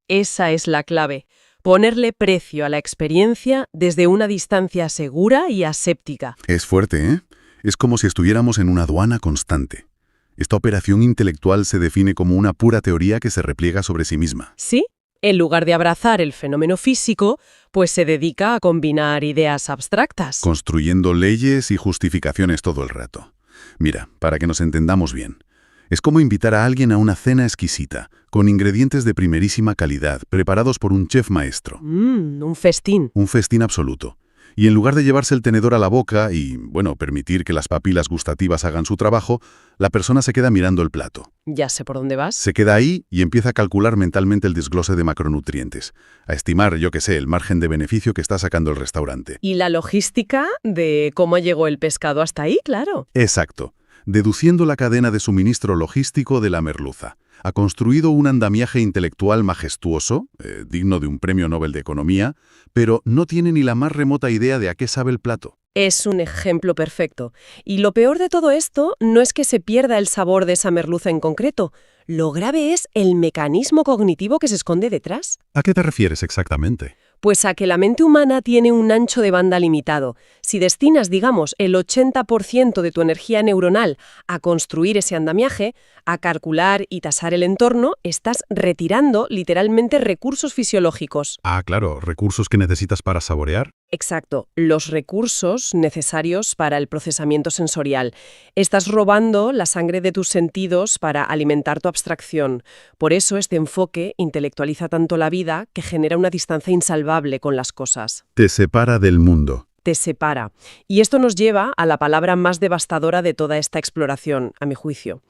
[SPEAKER 2] esa es la clave. Ponerle precio a la experiencia desde una distancia segura y aséptica.
[SPEAKER 1] Es fuerte, ¿eh? Es como si estuviéramos en una aduana constante. Esta operación intelectual se define como una pura teoría que se repliega sobre sí misma.
[SPEAKER 2] ¿Sí? En lugar de abrazar el fenómeno físico, pues se dedica a combinar ideas abstractas.
[SPEAKER 1] Construyendo leyes y justificaciones todo el rato. Mira, para que nos entendamos bien. Es como invitar a alguien a una cena exquisita, con ingredientes de primerísima calidad, preparados por un chef maestro.
[SPEAKER 2] Un festín.
[SPEAKER 1] Un festín absoluto. Y en lugar de llevarse el tenedor a la boca y, bueno, permitir que las papilas gustativas hagan su trabajo, la persona se queda mirando el plato.
[SPEAKER 2] Ya sé por dónde vas.
[SPEAKER 1] Se queda ahí y empieza a calcular mentalmente el desglose de macronutrientes, a estimar, yo qué sé, el margen de beneficio que está sacando el restaurante.
[SPEAKER 2] Y la logística de cómo llegó el pescado hasta ahí, claro.
[SPEAKER 1] Exacto. Deduciendo la cadena de suministro logístico de la merluza. Ha construido un andamiaje intelectual majestuoso, digno de un premio Nobel de Economía, pero no tiene ni la más remota idea de a qué sabe el plato.
[SPEAKER 2] Es un ejemplo perfecto. Y lo peor de todo esto no es que se pierda el sabor de esa merluza en concreto. Lo grave es el mecanismo cognitivo que se esconde detrás.
[SPEAKER 1] ¿A qué te refieres exactamente?
[SPEAKER 2] Pues a que la mente humana tiene un ancho de banda limitado. Si destinas, digamos, el 80% de tu energía neuronal a construir ese andamiaje, a calcular y tasar el entorno, estás retirando literalmente recursos fisiológicos.
[SPEAKER 1] Ah, claro, recursos que necesitas para saborear.
[SPEAKER 2] Exacto, los recursos necesarios para el procesamiento sensorial. Estás robando la sangre de tus sentidos para alimentar tu abstracción. Por eso este enfoque intelectualiza tanto la vida que genera una distancia insalvable con las cosas.
[SPEAKER 1] Te separa del mundo.
[SPEAKER 2] Te separa. Y esto nos lleva a la palabra más devastadora de toda esta exploración, a mi juicio.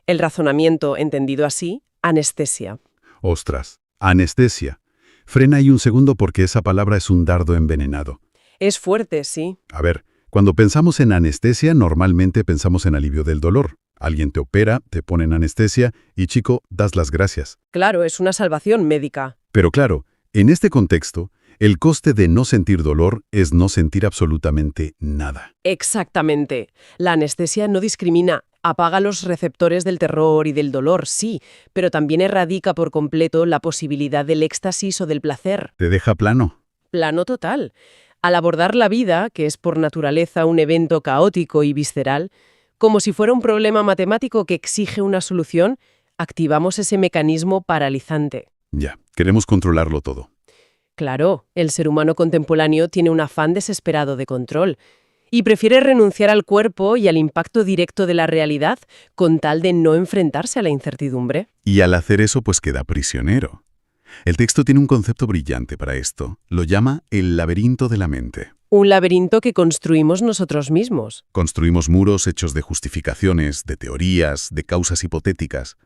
[SPEAKER 2] El razonamiento, entendido así, anestesia.
[SPEAKER 1] Ostras, anestesia. Frena ahí un segundo porque esa palabra es un dardo envenenado.
[SPEAKER 2] Es fuerte, sí.
[SPEAKER 1] A ver, cuando pensamos en anestesia, normalmente pensamos en alivio del dolor. Alguien te opera, te pone en anestesia y, chico, das las gracias.
[SPEAKER 2] Claro, es una salvación médica.
[SPEAKER 1] Pero claro, en este contexto, el coste de no sentir dolor es no sentir absolutamente nada.
[SPEAKER 2] Exactamente. La anestesia no discrimina. Apaga los receptores del terror y del dolor, sí, pero también erradica por completo la posibilidad del éxtasis o del placer.
[SPEAKER 1] Te deja plano.
[SPEAKER 2] Plano total. Al abordar la vida, que es por naturaleza un evento caótico y visceral, como si fuera un problema matemático que exige una solución, activamos ese mecanismo paralizante.
[SPEAKER 1] Ya, queremos controlarlo todo.
[SPEAKER 2] Claro, el ser humano contemporáneo tiene un afán desesperado de control y prefiere renunciar al cuerpo y al impacto directo de la realidad con tal de no enfrentarse a la incertidumbre.
[SPEAKER 1] Y al hacer eso, pues queda prisionero. El texto tiene un concepto brillante para esto. Lo llama el laberinto de la mente.
[SPEAKER 2] Un laberinto que construimos nosotros mismos.
[SPEAKER 1] Construimos muros hechos de justificaciones, de teorías, de causas hipotéticas.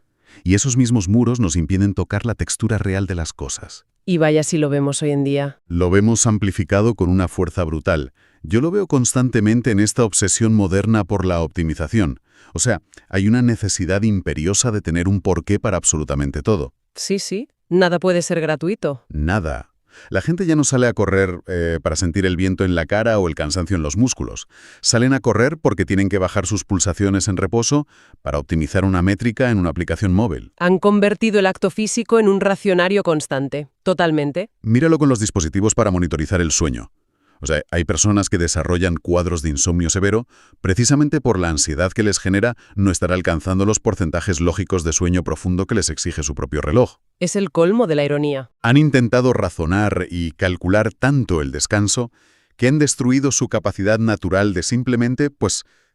[SPEAKER 1] Y esos mismos muros nos impiden tocar la textura real de las cosas.
[SPEAKER 2] Y vaya si lo vemos hoy en día.
[SPEAKER 1] Lo vemos amplificado con una fuerza brutal. Yo lo veo constantemente en esta obsesión moderna por la optimización. O sea, hay una necesidad imperiosa de tener un porqué para absolutamente todo.
[SPEAKER 2] Sí. Nada puede ser gratuito.
[SPEAKER 1] Nada. La gente ya no sale a correr para sentir el viento en la cara o el cansancio en los músculos. Salen a correr porque tienen que bajar sus pulsaciones en reposo para optimizar una métrica en una aplicación móvil.
[SPEAKER 2] Han convertido el acto físico en un racionario constante. Totalmente.
[SPEAKER 1] Míralo con los dispositivos para monitorizar el sueño. O sea, hay personas que desarrollan cuadros de insomnio severo precisamente por la ansiedad que les genera no estar alcanzando los porcentajes lógicos de sueño profundo que les exige su propio reloj.
[SPEAKER 2] Es el colmo de la ironía.
[SPEAKER 1] Han intentado razonar y calcular tanto el descanso que han destruido su capacidad natural de simplemente,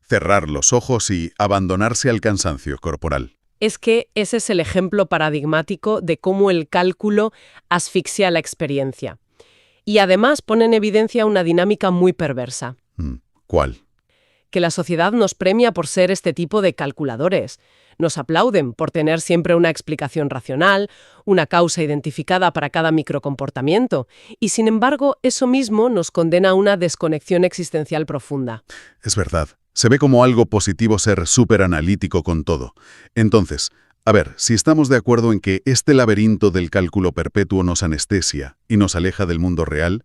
[SPEAKER 1] cerrar los ojos y abandonarse al cansancio corporal.
[SPEAKER 2] Es que ese es el ejemplo paradigmático de cómo el cálculo asfixia la experiencia. Y además pone en evidencia una dinámica muy perversa.
[SPEAKER 1] ¿Cuál?
[SPEAKER 2] Que la sociedad nos premia por ser este tipo de calculadores. Nos aplauden por tener siempre una explicación racional, una causa identificada para cada microcomportamiento. Y sin embargo, eso mismo nos condena a una desconexión existencial profunda.
[SPEAKER 1] Es verdad. Se ve como algo positivo ser súper analítico con todo. Entonces, A ver, si estamos de acuerdo en que este laberinto del cálculo perpetuo nos anestesia y nos aleja del mundo real,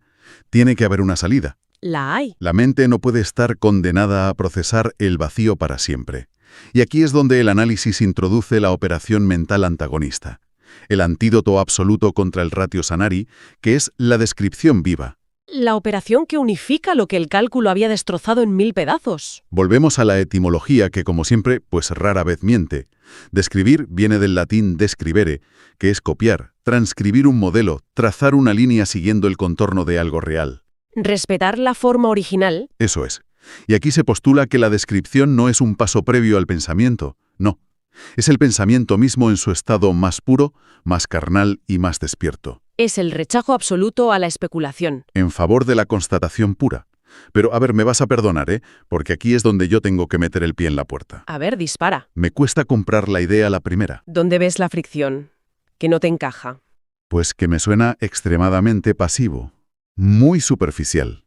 [SPEAKER 1] tiene que haber una salida.
[SPEAKER 2] La hay.
[SPEAKER 1] La mente no puede estar condenada a procesar el vacío para siempre. Y aquí es donde el análisis introduce la operación mental antagonista, el antídoto absoluto contra el ratio sanari, que es la descripción viva.
[SPEAKER 2] La operación que unifica lo que el cálculo había destrozado en 1000 pedazos.
[SPEAKER 1] Volvemos a la etimología que, como siempre, pues rara vez miente. Describir viene del latín describere, que es copiar, transcribir un modelo, trazar una línea siguiendo el contorno de algo real.
[SPEAKER 2] Respetar la forma original.
[SPEAKER 1] Eso es. Y aquí se postula que la descripción no es un paso previo al pensamiento, no. Es el pensamiento mismo en su estado más puro, más carnal y más despierto.
[SPEAKER 2] Es el rechazo absoluto a la especulación.
[SPEAKER 1] En favor de la constatación pura. Pero, a ver, me vas a perdonar, ¿eh? Porque aquí es donde yo tengo que meter el pie en la puerta.
[SPEAKER 2] A ver, dispara.
[SPEAKER 1] Me cuesta comprar la idea a la primera.
[SPEAKER 2] ¿Dónde ves la fricción? Que no te encaja.
[SPEAKER 1] Pues que me suena extremadamente pasivo, muy superficial.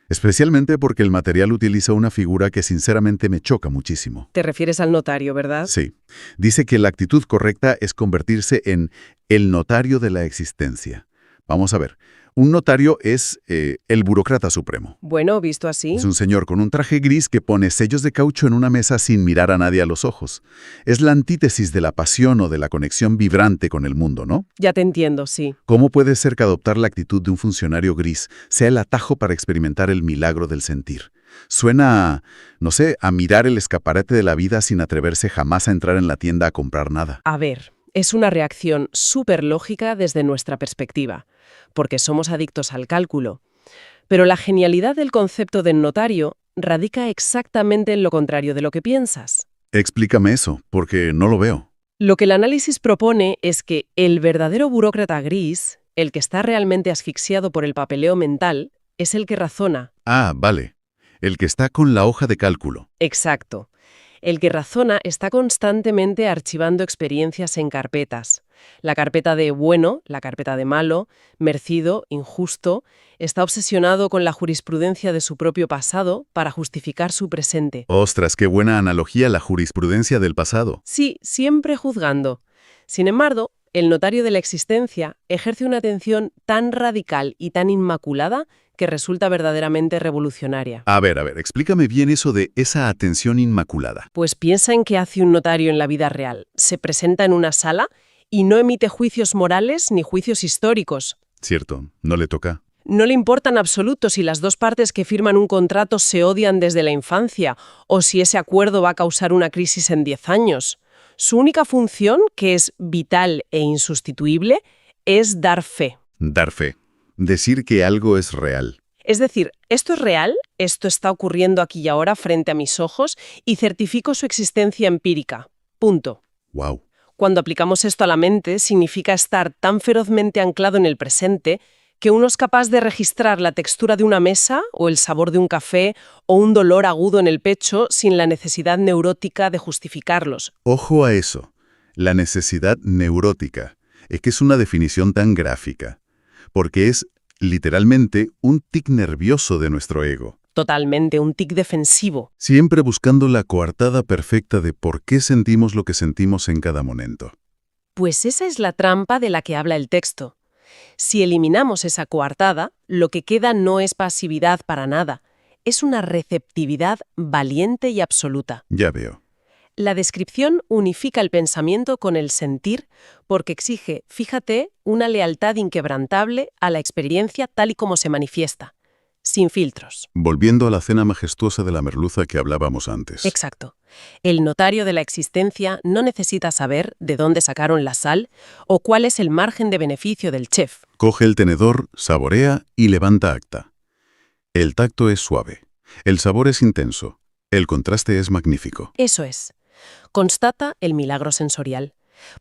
[SPEAKER 1] Especialmente porque el material utiliza una figura que sinceramente me choca muchísimo.
[SPEAKER 2] Te refieres al notario, ¿verdad?
[SPEAKER 1] Sí. Dice que la actitud correcta es convertirse en el notario de la existencia. Vamos a ver. Un notario es el burócrata supremo.
[SPEAKER 2] Bueno, visto así.
[SPEAKER 1] Es un señor con un traje gris que pone sellos de caucho en una mesa sin mirar a nadie a los ojos. Es la antítesis de la pasión o de la conexión vibrante con el mundo, ¿no?
[SPEAKER 2] Ya te entiendo, sí.
[SPEAKER 1] ¿Cómo puede ser que adoptar la actitud de un funcionario gris sea el atajo para experimentar el milagro del sentir? Suena, no sé, a mirar el escaparate de la vida sin atreverse jamás a entrar en la tienda a comprar nada.
[SPEAKER 2] A ver, es una reacción súper lógica desde nuestra perspectiva, porque somos adictos al cálculo. Pero la genialidad del concepto del notario radica exactamente en lo contrario de lo que piensas.
[SPEAKER 1] Explícame eso, porque no lo veo.
[SPEAKER 2] Lo que el análisis propone es que el verdadero burócrata gris, el que está realmente asfixiado por el papeleo mental, es el que razona.
[SPEAKER 1] Ah, vale. El que está con la hoja de cálculo.
[SPEAKER 2] Exacto. El que razona está constantemente archivando experiencias en carpetas. La carpeta de bueno, la carpeta de malo, mercido, injusto, está obsesionado con la jurisprudencia de su propio pasado para justificar su presente.
[SPEAKER 1] Ostras, qué buena analogía la jurisprudencia del pasado.
[SPEAKER 2] Sí, siempre juzgando. Sin embargo, el notario de la existencia ejerce una atención tan radical y tan inmaculada que resulta verdaderamente revolucionaria.
[SPEAKER 1] A ver, explícame bien eso de esa atención inmaculada.
[SPEAKER 2] Pues piensa en qué hace un notario en la vida real. Se presenta en una sala y no emite juicios morales ni juicios históricos.
[SPEAKER 1] Cierto, no le toca.
[SPEAKER 2] No le importa en absoluto si las dos partes que firman un contrato se odian desde la infancia o si ese acuerdo va a causar una crisis en 10 años. Su única función, que es vital e insustituible, es dar fe.
[SPEAKER 1] Dar fe. Decir que algo es real.
[SPEAKER 2] Es decir, esto es real, esto está ocurriendo aquí y ahora frente a mis ojos y certifico su existencia empírica. Punto.
[SPEAKER 1] Wow.
[SPEAKER 2] Cuando aplicamos esto a la mente, significa estar tan ferozmente anclado en el presente que uno es capaz de registrar la textura de una mesa o el sabor de un café o un dolor agudo en el pecho sin la necesidad neurótica de justificarlos.
[SPEAKER 1] Ojo a eso. La necesidad neurótica. Es que es una definición tan gráfica. Porque es, literalmente, un tic nervioso de nuestro ego.
[SPEAKER 2] Totalmente, un tic defensivo.
[SPEAKER 1] Siempre buscando la coartada perfecta de por qué sentimos lo que sentimos en cada momento.
[SPEAKER 2] Pues esa es la trampa de la que habla el texto. Si eliminamos esa coartada, lo que queda no es pasividad para nada, es una receptividad valiente y absoluta.
[SPEAKER 1] Ya veo.
[SPEAKER 2] La descripción unifica el pensamiento con el sentir porque exige, fíjate, una lealtad inquebrantable a la experiencia tal y como se manifiesta, sin filtros.
[SPEAKER 1] Volviendo a la cena majestuosa de la merluza que hablábamos antes.
[SPEAKER 2] Exacto. El notario de la existencia no necesita saber de dónde sacaron la sal o cuál es el margen de beneficio del chef.
[SPEAKER 1] Coge el tenedor, saborea y levanta acta. El tacto es suave. El sabor es intenso. El contraste es magnífico.
[SPEAKER 2] Eso es. Constata el milagro sensorial.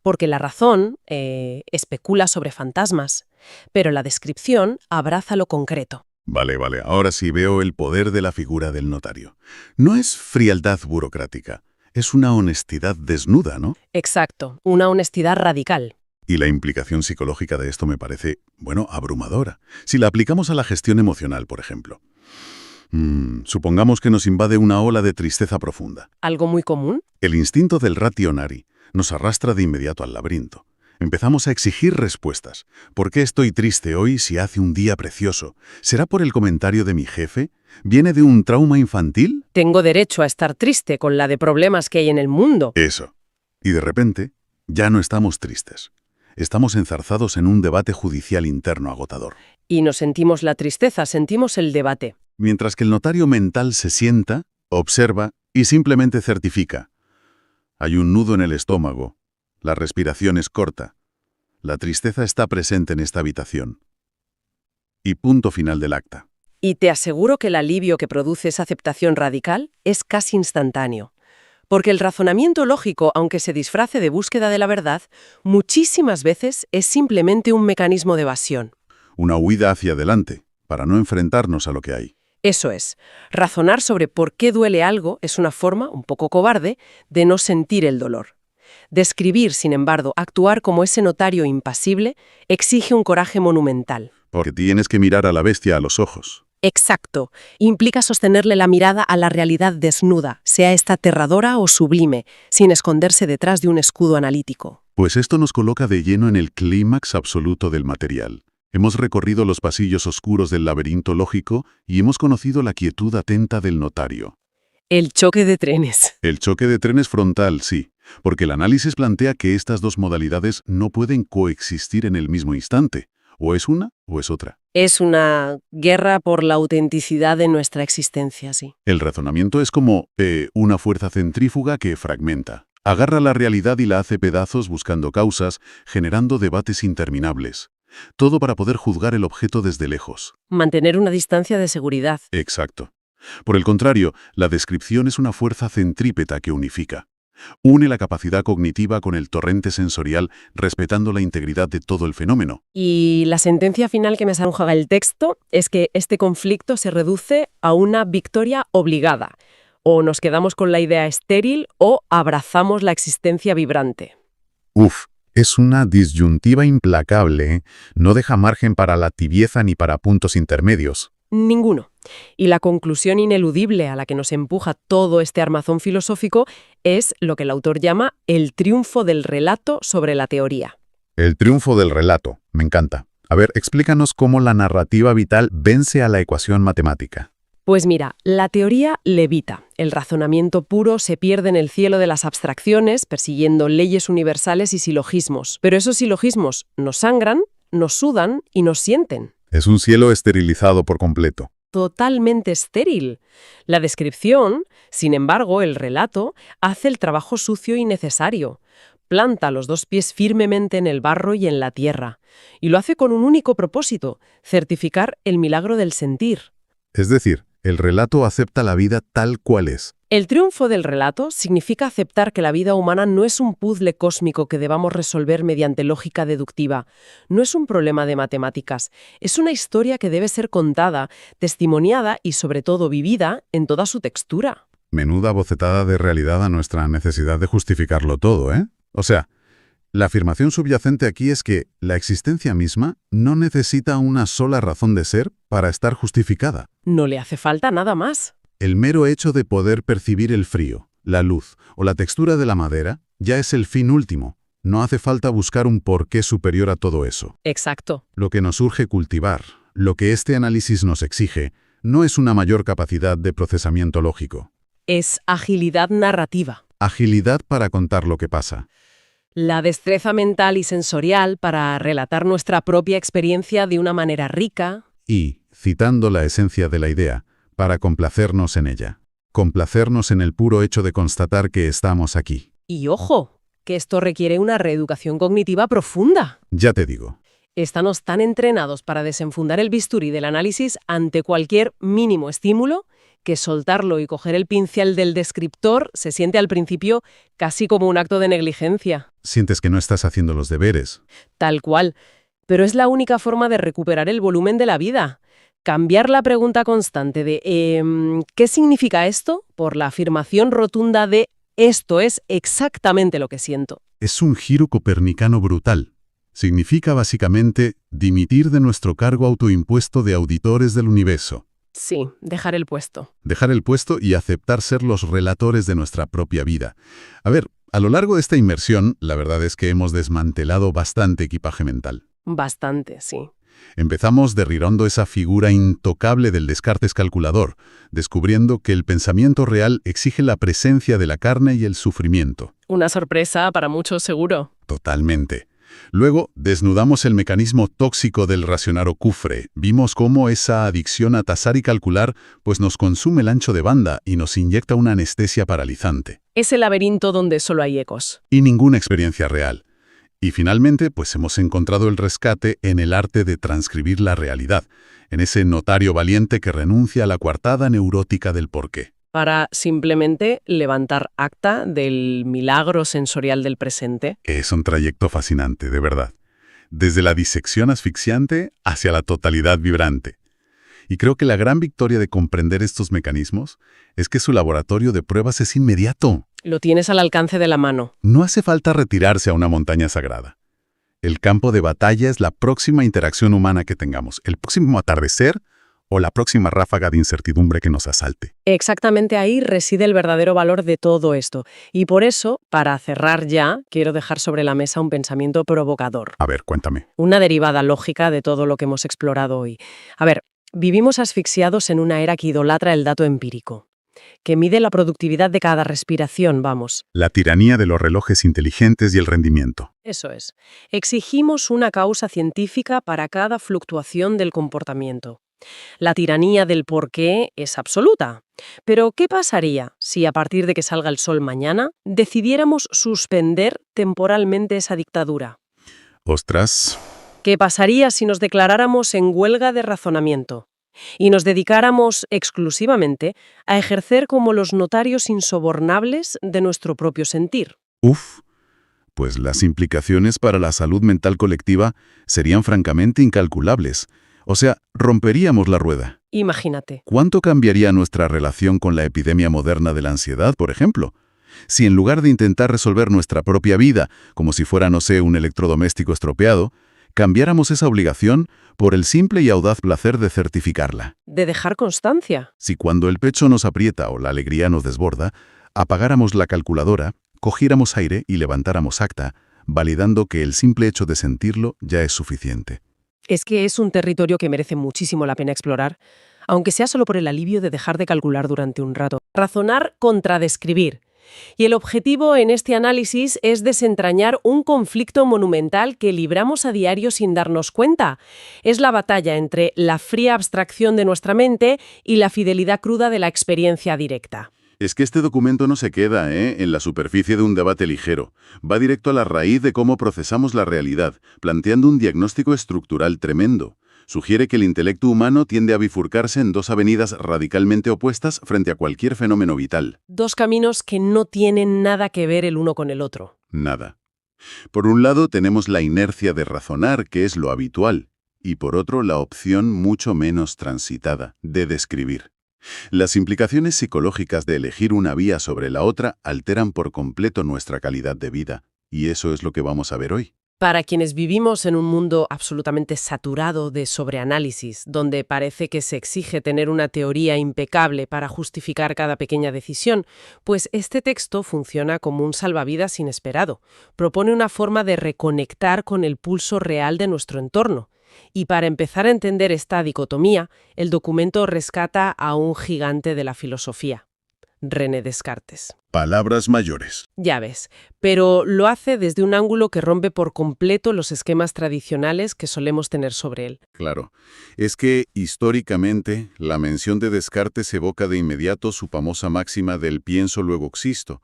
[SPEAKER 2] Porque la razón especula sobre fantasmas, pero la descripción abraza lo concreto.
[SPEAKER 1] Vale. Ahora sí veo el poder de la figura del notario. No es frialdad burocrática, es una honestidad desnuda, ¿no?
[SPEAKER 2] Exacto, una honestidad radical.
[SPEAKER 1] Y la implicación psicológica de esto me parece, abrumadora. Si la aplicamos a la gestión emocional, por ejemplo. Supongamos que nos invade una ola de tristeza profunda.
[SPEAKER 2] ¿Algo muy común?
[SPEAKER 1] El instinto del rationari, nos arrastra de inmediato al laberinto. Empezamos a exigir respuestas. ¿Por qué estoy triste hoy si hace un día precioso? ¿Será por el comentario de mi jefe? ¿Viene de un trauma infantil?
[SPEAKER 2] Tengo derecho a estar triste con la de problemas que hay en el mundo.
[SPEAKER 1] Eso. Y de repente, ya no estamos tristes. Estamos enzarzados en un debate judicial interno agotador.
[SPEAKER 2] Y no sentimos la tristeza, sentimos el debate.
[SPEAKER 1] Mientras que el notario mental se sienta, observa y simplemente certifica. Hay un nudo en el estómago. La respiración es corta. La tristeza está presente en esta habitación. Y punto final del acta.
[SPEAKER 2] Y te aseguro que el alivio que produce esa aceptación radical es casi instantáneo. Porque el razonamiento lógico, aunque se disfrace de búsqueda de la verdad, muchísimas veces es simplemente un mecanismo de evasión.
[SPEAKER 1] Una huida hacia adelante, para no enfrentarnos a lo que hay.
[SPEAKER 2] Eso es. Razonar sobre por qué duele algo es una forma, un poco cobarde, de no sentir el dolor. Describir, sin embargo, actuar como ese notario impasible, exige un coraje monumental.
[SPEAKER 1] Porque tienes que mirar a la bestia a los ojos.
[SPEAKER 2] Exacto. Implica sostenerle la mirada a la realidad desnuda, sea esta aterradora o sublime, sin esconderse detrás de un escudo analítico.
[SPEAKER 1] Pues esto nos coloca de lleno en el clímax absoluto del material. Hemos recorrido los pasillos oscuros del laberinto lógico y hemos conocido la quietud atenta del notario.
[SPEAKER 2] El choque de trenes.
[SPEAKER 1] El choque de trenes frontal, sí, porque el análisis plantea que estas dos modalidades no pueden coexistir en el mismo instante. O es una o es otra.
[SPEAKER 2] Es una guerra por la autenticidad de nuestra existencia, sí.
[SPEAKER 1] El razonamiento es como una fuerza centrífuga que fragmenta. Agarra la realidad y la hace pedazos buscando causas, generando debates interminables. Todo para poder juzgar el objeto desde lejos.
[SPEAKER 2] Mantener una distancia de seguridad.
[SPEAKER 1] Exacto. Por el contrario, la descripción es una fuerza centrípeta que unifica. Une la capacidad cognitiva con el torrente sensorial, respetando la integridad de todo el fenómeno.
[SPEAKER 2] Y la sentencia final que me arroja el texto es que este conflicto se reduce a una victoria obligada. O nos quedamos con la idea estéril o abrazamos la existencia vibrante.
[SPEAKER 1] Uf, es una disyuntiva implacable, ¿eh? No deja margen para la tibieza ni para puntos intermedios.
[SPEAKER 2] Ninguno. Y la conclusión ineludible a la que nos empuja todo este armazón filosófico es lo que el autor llama el triunfo del relato sobre la teoría.
[SPEAKER 1] El triunfo del relato, me encanta. A ver, explícanos cómo la narrativa vital vence a la ecuación matemática.
[SPEAKER 2] Pues mira, la teoría levita. El razonamiento puro se pierde en el cielo de las abstracciones, persiguiendo leyes universales y silogismos. Pero esos silogismos nos sangran, nos sudan y nos sienten.
[SPEAKER 1] Es un cielo esterilizado por completo.
[SPEAKER 2] Totalmente estéril. La descripción, sin embargo, el relato, hace el trabajo sucio y necesario. Planta los dos pies firmemente en el barro y en la tierra. Y lo hace con un único propósito, certificar el milagro del sentir.
[SPEAKER 1] Es decir, el relato acepta la vida tal cual es.
[SPEAKER 2] El triunfo del relato significa aceptar que la vida humana no es un puzzle cósmico que debamos resolver mediante lógica deductiva. No es un problema de matemáticas. Es una historia que debe ser contada, testimoniada y, sobre todo, vivida en toda su textura.
[SPEAKER 1] Menuda bocetada de realidad a nuestra necesidad de justificarlo todo, ¿eh? O sea, la afirmación subyacente aquí es que la existencia misma no necesita una sola razón de ser para estar justificada.
[SPEAKER 2] No le hace falta nada más.
[SPEAKER 1] El mero hecho de poder percibir el frío, la luz o la textura de la madera ya es el fin último. No hace falta buscar un porqué superior a todo eso.
[SPEAKER 2] Exacto.
[SPEAKER 1] Lo que nos urge cultivar, lo que este análisis nos exige, no es una mayor capacidad de procesamiento lógico.
[SPEAKER 2] Es agilidad narrativa.
[SPEAKER 1] Agilidad para contar lo que pasa.
[SPEAKER 2] La destreza mental y sensorial para relatar nuestra propia experiencia de una manera rica.
[SPEAKER 1] Y, citando la esencia de la idea, para complacernos en ella. Complacernos en el puro hecho de constatar que estamos aquí.
[SPEAKER 2] Y ojo, que esto requiere una reeducación cognitiva profunda.
[SPEAKER 1] Ya te digo.
[SPEAKER 2] Estamos tan entrenados para desenfundar el bisturí del análisis ante cualquier mínimo estímulo que soltarlo y coger el pincel del descriptor se siente al principio casi como un acto de negligencia.
[SPEAKER 1] Sientes que no estás haciendo los deberes.
[SPEAKER 2] Tal cual. Pero es la única forma de recuperar el volumen de la vida. Cambiar la pregunta constante de ¿qué significa esto? Por la afirmación rotunda de esto es exactamente lo que siento.
[SPEAKER 1] Es un giro copernicano brutal. Significa básicamente dimitir de nuestro cargo autoimpuesto de auditores del universo.
[SPEAKER 2] Sí, dejar el puesto.
[SPEAKER 1] Dejar el puesto y aceptar ser los relatores de nuestra propia vida. A ver, A lo largo de esta inmersión, la verdad es que hemos desmantelado bastante equipaje mental.
[SPEAKER 2] Bastante, sí.
[SPEAKER 1] Empezamos derribando esa figura intocable del Descartes calculador, descubriendo que el pensamiento real exige la presencia de la carne y el sufrimiento.
[SPEAKER 2] Una sorpresa para muchos, seguro.
[SPEAKER 1] Totalmente. Luego, desnudamos el mecanismo tóxico del racionar o cufre. Vimos cómo esa adicción a tasar y calcular pues nos consume el ancho de banda y nos inyecta una anestesia paralizante.
[SPEAKER 2] Ese laberinto donde solo hay ecos.
[SPEAKER 1] Y ninguna experiencia real. Y finalmente, pues hemos encontrado el rescate en el arte de transcribir la realidad, en ese notario valiente que renuncia a la coartada neurótica del porqué.
[SPEAKER 2] Para simplemente levantar acta del milagro sensorial del presente.
[SPEAKER 1] Es un trayecto fascinante, de verdad. Desde la disección asfixiante hacia la totalidad vibrante. Y creo que la gran victoria de comprender estos mecanismos es que su laboratorio de pruebas es inmediato.
[SPEAKER 2] Lo tienes al alcance de la mano.
[SPEAKER 1] No hace falta retirarse a una montaña sagrada. El campo de batalla es la próxima interacción humana que tengamos, el próximo atardecer o la próxima ráfaga de incertidumbre que nos asalte.
[SPEAKER 2] Exactamente ahí reside el verdadero valor de todo esto. Y por eso, para cerrar ya, quiero dejar sobre la mesa un pensamiento provocador.
[SPEAKER 1] A ver, cuéntame.
[SPEAKER 2] Una derivada lógica de todo lo que hemos explorado hoy. A ver, vivimos asfixiados en una era que idolatra el dato empírico, que mide la productividad de cada respiración, vamos.
[SPEAKER 1] La tiranía de los relojes inteligentes y el rendimiento.
[SPEAKER 2] Eso es. Exigimos una causa científica para cada fluctuación del comportamiento. La tiranía del por qué es absoluta. Pero, ¿qué pasaría si a partir de que salga el sol mañana decidiéramos suspender temporalmente esa dictadura?
[SPEAKER 1] Ostras.
[SPEAKER 2] ¿Qué pasaría si nos declaráramos en huelga de razonamiento y nos dedicáramos exclusivamente a ejercer como los notarios insobornables de nuestro propio sentir?
[SPEAKER 1] Uf. Pues las implicaciones para la salud mental colectiva serían francamente incalculables. O sea, romperíamos la rueda.
[SPEAKER 2] Imagínate.
[SPEAKER 1] ¿Cuánto cambiaría nuestra relación con la epidemia moderna de la ansiedad, por ejemplo? Si en lugar de intentar resolver nuestra propia vida, como si fuera, no sé, un electrodoméstico estropeado, cambiáramos esa obligación por el simple y audaz placer de certificarla.
[SPEAKER 2] De dejar constancia.
[SPEAKER 1] Si cuando el pecho nos aprieta o la alegría nos desborda, apagáramos la calculadora, cogiéramos aire y levantáramos acta, validando que el simple hecho de sentirlo ya es suficiente.
[SPEAKER 2] Es que es un territorio que merece muchísimo la pena explorar, aunque sea solo por el alivio de dejar de calcular durante un rato. Razonar contra describir. Y el objetivo en este análisis es desentrañar un conflicto monumental que libramos a diario sin darnos cuenta. Es la batalla entre la fría abstracción de nuestra mente y la fidelidad cruda de la experiencia directa.
[SPEAKER 1] Es que este documento no se queda en la superficie de un debate ligero. Va directo a la raíz de cómo procesamos la realidad, planteando un diagnóstico estructural tremendo. Sugiere que el intelecto humano tiende a bifurcarse en dos avenidas radicalmente opuestas frente a cualquier fenómeno vital.
[SPEAKER 2] Dos caminos que no tienen nada que ver el uno con el otro.
[SPEAKER 1] Nada. Por un lado tenemos la inercia de razonar, que es lo habitual, y por otro la opción mucho menos transitada, de describir. Las implicaciones psicológicas de elegir una vía sobre la otra alteran por completo nuestra calidad de vida, y eso es lo que vamos a ver hoy.
[SPEAKER 2] Para quienes vivimos en un mundo absolutamente saturado de sobreanálisis, donde parece que se exige tener una teoría impecable para justificar cada pequeña decisión, pues este texto funciona como un salvavidas inesperado. Propone una forma de reconectar con el pulso real de nuestro entorno. Y para empezar a entender esta dicotomía, el documento rescata a un gigante de la filosofía, René Descartes.
[SPEAKER 1] Palabras mayores.
[SPEAKER 2] Ya ves, pero lo hace desde un ángulo que rompe por completo los esquemas tradicionales que solemos tener sobre él.
[SPEAKER 1] Claro. Es que, históricamente, la mención de Descartes evoca de inmediato su famosa máxima del pienso luego existo.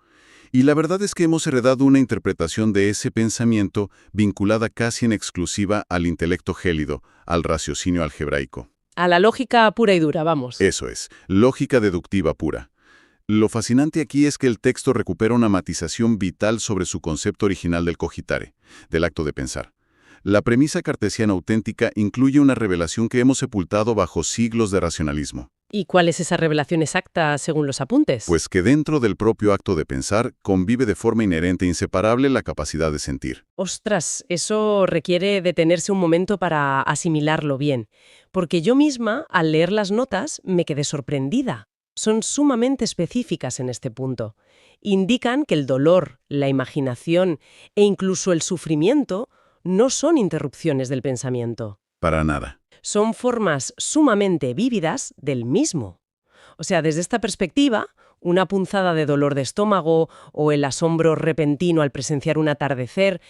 [SPEAKER 1] Y la verdad es que hemos heredado una interpretación de ese pensamiento vinculada casi en exclusiva al intelecto gélido, al raciocinio algebraico.
[SPEAKER 2] A la lógica pura y dura, vamos.
[SPEAKER 1] Eso es, lógica deductiva pura. Lo fascinante aquí es que el texto recupera una matización vital sobre su concepto original del cogitare, del acto de pensar. La premisa cartesiana auténtica incluye una revelación que hemos sepultado bajo siglos de racionalismo.
[SPEAKER 2] ¿Y cuál es esa revelación exacta según los apuntes?
[SPEAKER 1] Pues que dentro del propio acto de pensar convive de forma inherente e inseparable la capacidad de sentir.
[SPEAKER 2] Ostras, eso requiere detenerse un momento para asimilarlo bien. Porque yo misma, al leer las notas, me quedé sorprendida. son sumamente específicas en este punto. Indican que el dolor, la imaginación e incluso el sufrimiento no son interrupciones del pensamiento.
[SPEAKER 1] Para nada.
[SPEAKER 2] Son formas sumamente vívidas del mismo. O sea, desde esta perspectiva, una punzada de dolor de estómago o el asombro repentino al presenciar un atardecer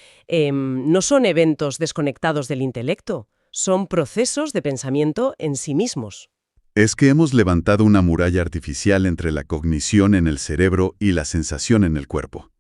[SPEAKER 2] no son eventos desconectados del intelecto, son procesos de pensamiento en sí mismos.
[SPEAKER 1] Es que hemos levantado una muralla artificial entre la cognición en el cerebro y la sensación en el cuerpo.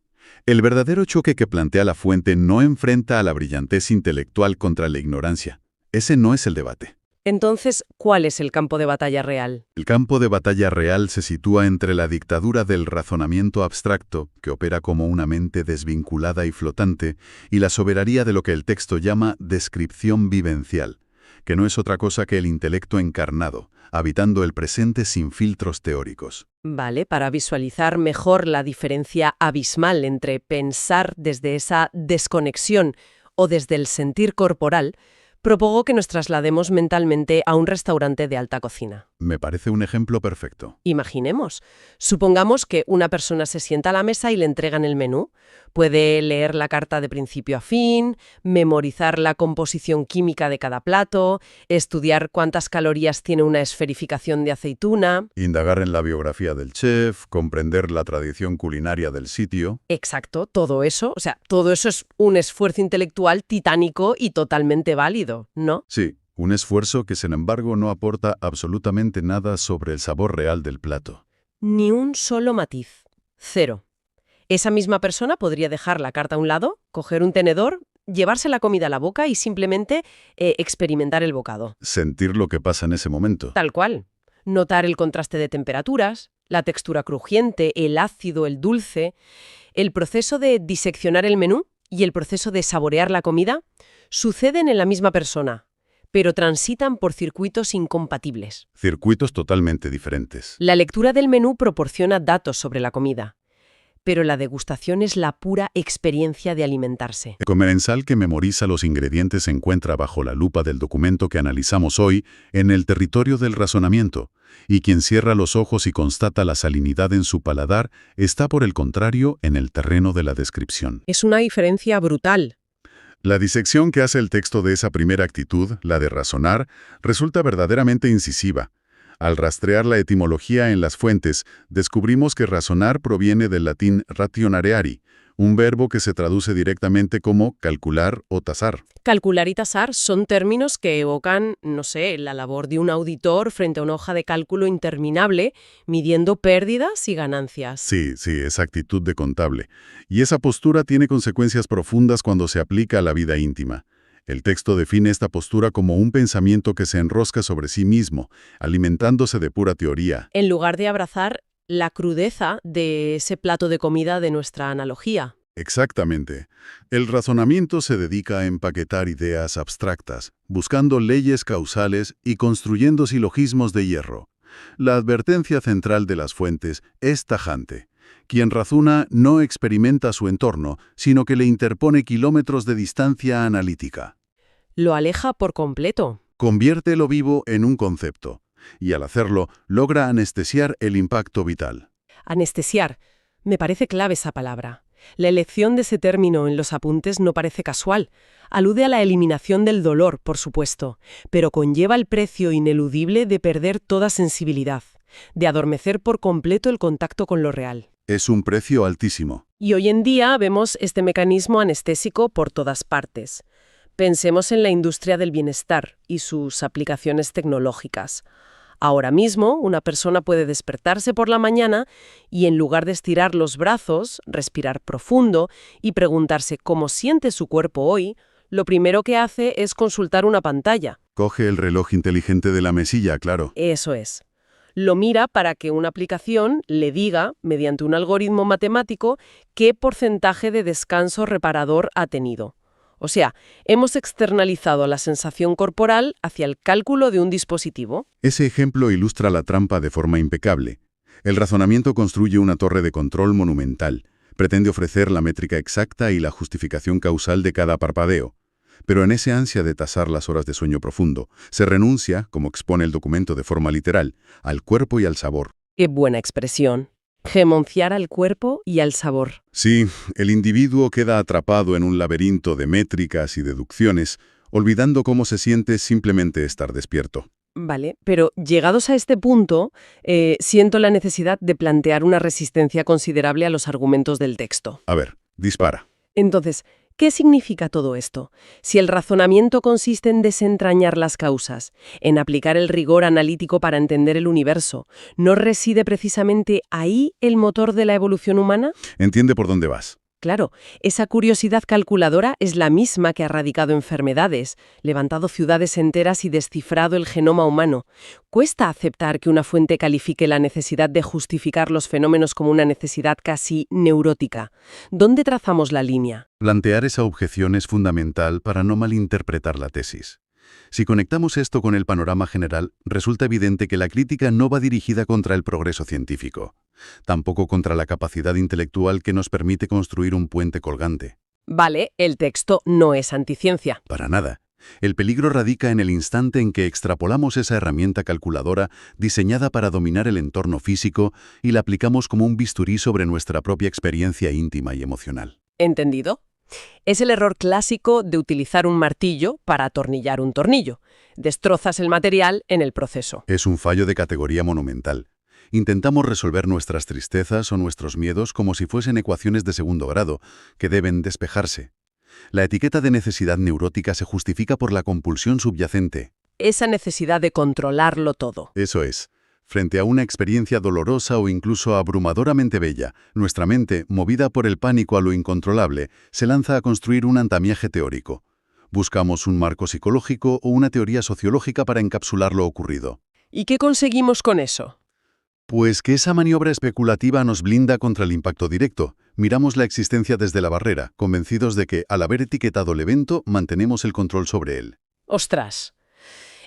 [SPEAKER 1] El verdadero choque que plantea la fuente no enfrenta a la brillantez intelectual contra la ignorancia. Ese no es el debate.
[SPEAKER 2] Entonces, ¿cuál es el campo de batalla real?
[SPEAKER 1] El campo de batalla real se sitúa entre la dictadura del razonamiento abstracto, que opera como una mente desvinculada y flotante, y la soberanía de lo que el texto llama descripción vivencial, que no es otra cosa que el intelecto encarnado, habitando el presente sin filtros teóricos.
[SPEAKER 2] Vale, para visualizar mejor la diferencia abismal entre pensar desde esa desconexión o desde el sentir corporal, propongo que nos traslademos mentalmente a un restaurante de alta cocina.
[SPEAKER 1] Me parece un ejemplo perfecto.
[SPEAKER 2] Imaginemos. Supongamos que una persona se sienta a la mesa y le entregan el menú. Puede leer la carta de principio a fin, memorizar la composición química de cada plato, estudiar cuántas calorías tiene una esferificación de aceituna.
[SPEAKER 1] Indagar en la biografía del chef, comprender la tradición culinaria del sitio.
[SPEAKER 2] Exacto, todo eso. O sea, todo eso es un esfuerzo intelectual titánico y totalmente válido, ¿no?
[SPEAKER 1] Sí, un esfuerzo que sin embargo no aporta absolutamente nada sobre el sabor real del plato.
[SPEAKER 2] Ni un solo matiz. Cero. Esa misma persona podría dejar la carta a un lado, coger un tenedor, llevarse la comida a la boca y simplemente experimentar el bocado.
[SPEAKER 1] Sentir lo que pasa en ese momento.
[SPEAKER 2] Tal cual. Notar el contraste de temperaturas, la textura crujiente, el ácido, el dulce. El proceso de diseccionar el menú y el proceso de saborear la comida suceden en la misma persona, pero transitan por circuitos incompatibles.
[SPEAKER 1] Circuitos totalmente diferentes.
[SPEAKER 2] La lectura del menú proporciona datos sobre la comida, pero la degustación es la pura experiencia de alimentarse.
[SPEAKER 1] El comensal que memoriza los ingredientes se encuentra bajo la lupa del documento que analizamos hoy en el territorio del razonamiento, y quien cierra los ojos y constata la salinidad en su paladar está, por el contrario, en el terreno de la descripción.
[SPEAKER 2] Es una diferencia brutal.
[SPEAKER 1] La disección que hace el texto de esa primera actitud, la de razonar, resulta verdaderamente incisiva. Al rastrear la etimología en las fuentes, descubrimos que razonar proviene del latín rationareari, un verbo que se traduce directamente como calcular o tasar.
[SPEAKER 2] Calcular y tasar son términos que evocan, no sé, la labor de un auditor frente a una hoja de cálculo interminable, midiendo pérdidas y ganancias.
[SPEAKER 1] Sí, esa actitud de contable. Y esa postura tiene consecuencias profundas cuando se aplica a la vida íntima. El texto define esta postura como un pensamiento que se enrosca sobre sí mismo, alimentándose de pura teoría.
[SPEAKER 2] En lugar de abrazar la crudeza de ese plato de comida de nuestra analogía.
[SPEAKER 1] Exactamente. El razonamiento se dedica a empaquetar ideas abstractas, buscando leyes causales y construyendo silogismos de hierro. La advertencia central de las fuentes es tajante. Quien razona no experimenta su entorno, sino que le interpone kilómetros de distancia analítica.
[SPEAKER 2] Lo aleja por completo.
[SPEAKER 1] Convierte lo vivo en un concepto, y al hacerlo logra anestesiar el impacto vital.
[SPEAKER 2] Anestesiar. Me parece clave esa palabra. La elección de ese término en los apuntes no parece casual. Alude a la eliminación del dolor, por supuesto, pero conlleva el precio ineludible de perder toda sensibilidad, de adormecer por completo el contacto con lo real.
[SPEAKER 1] Es un precio altísimo.
[SPEAKER 2] Y hoy en día vemos este mecanismo anestésico por todas partes. Pensemos en la industria del bienestar y sus aplicaciones tecnológicas. Ahora mismo, una persona puede despertarse por la mañana y en lugar de estirar los brazos, respirar profundo y preguntarse cómo siente su cuerpo hoy, lo primero que hace es consultar una pantalla.
[SPEAKER 1] Coge el reloj inteligente de la mesilla, claro.
[SPEAKER 2] Eso es. Lo mira para que una aplicación le diga, mediante un algoritmo matemático, qué porcentaje de descanso reparador ha tenido. O sea, hemos externalizado la sensación corporal hacia el cálculo de un dispositivo.
[SPEAKER 1] Ese ejemplo ilustra la trampa de forma impecable. El razonamiento construye una torre de control monumental. Pretende ofrecer la métrica exacta y la justificación causal de cada parpadeo. Pero en ese ansia de tasar las horas de sueño profundo, se renuncia, como expone el documento de forma literal, al cuerpo y al sabor.
[SPEAKER 2] Qué buena expresión. Gemonciar al cuerpo y al sabor.
[SPEAKER 1] Sí, el individuo queda atrapado en un laberinto de métricas y deducciones, olvidando cómo se siente simplemente estar despierto.
[SPEAKER 2] Vale, pero llegados a este punto, siento la necesidad de plantear una resistencia considerable a los argumentos del texto.
[SPEAKER 1] A ver, dispara.
[SPEAKER 2] Entonces, ¿qué significa todo esto? Si el razonamiento consiste en desentrañar las causas, en aplicar el rigor analítico para entender el universo, ¿no reside precisamente ahí el motor de la evolución humana?
[SPEAKER 1] Entiende por dónde vas.
[SPEAKER 2] Claro, esa curiosidad calculadora es la misma que ha erradicado enfermedades, levantado ciudades enteras y descifrado el genoma humano. Cuesta aceptar que una fuente califique la necesidad de justificar los fenómenos como una necesidad casi neurótica. ¿Dónde trazamos la línea?
[SPEAKER 1] Plantear esa objeción es fundamental para no malinterpretar la tesis. Si conectamos esto con el panorama general, resulta evidente que la crítica no va dirigida contra el progreso científico, tampoco contra la capacidad intelectual que nos permite construir un puente colgante.
[SPEAKER 2] Vale, el texto no es anticiencia.
[SPEAKER 1] Para nada. El peligro radica en el instante en que extrapolamos esa herramienta calculadora diseñada para dominar el entorno físico y la aplicamos como un bisturí sobre nuestra propia experiencia íntima y emocional.
[SPEAKER 2] ¿Entendido? Es el error clásico de utilizar un martillo para atornillar un tornillo. Destrozas el material en el proceso.
[SPEAKER 1] Es un fallo de categoría monumental. Intentamos resolver nuestras tristezas o nuestros miedos como si fuesen ecuaciones de segundo grado, que deben despejarse. La etiqueta de necesidad neurótica se justifica por la compulsión subyacente.
[SPEAKER 2] Esa necesidad de controlarlo todo.
[SPEAKER 1] Eso es. Frente a una experiencia dolorosa o incluso abrumadoramente bella, nuestra mente, movida por el pánico a lo incontrolable, se lanza a construir un andamiaje teórico. Buscamos un marco psicológico o una teoría sociológica para encapsular lo ocurrido.
[SPEAKER 2] ¿Y qué conseguimos con eso?
[SPEAKER 1] Pues que esa maniobra especulativa nos blinda contra el impacto directo. Miramos la existencia desde la barrera, convencidos de que, al haber etiquetado el evento, mantenemos el control sobre él.
[SPEAKER 2] ¡Ostras!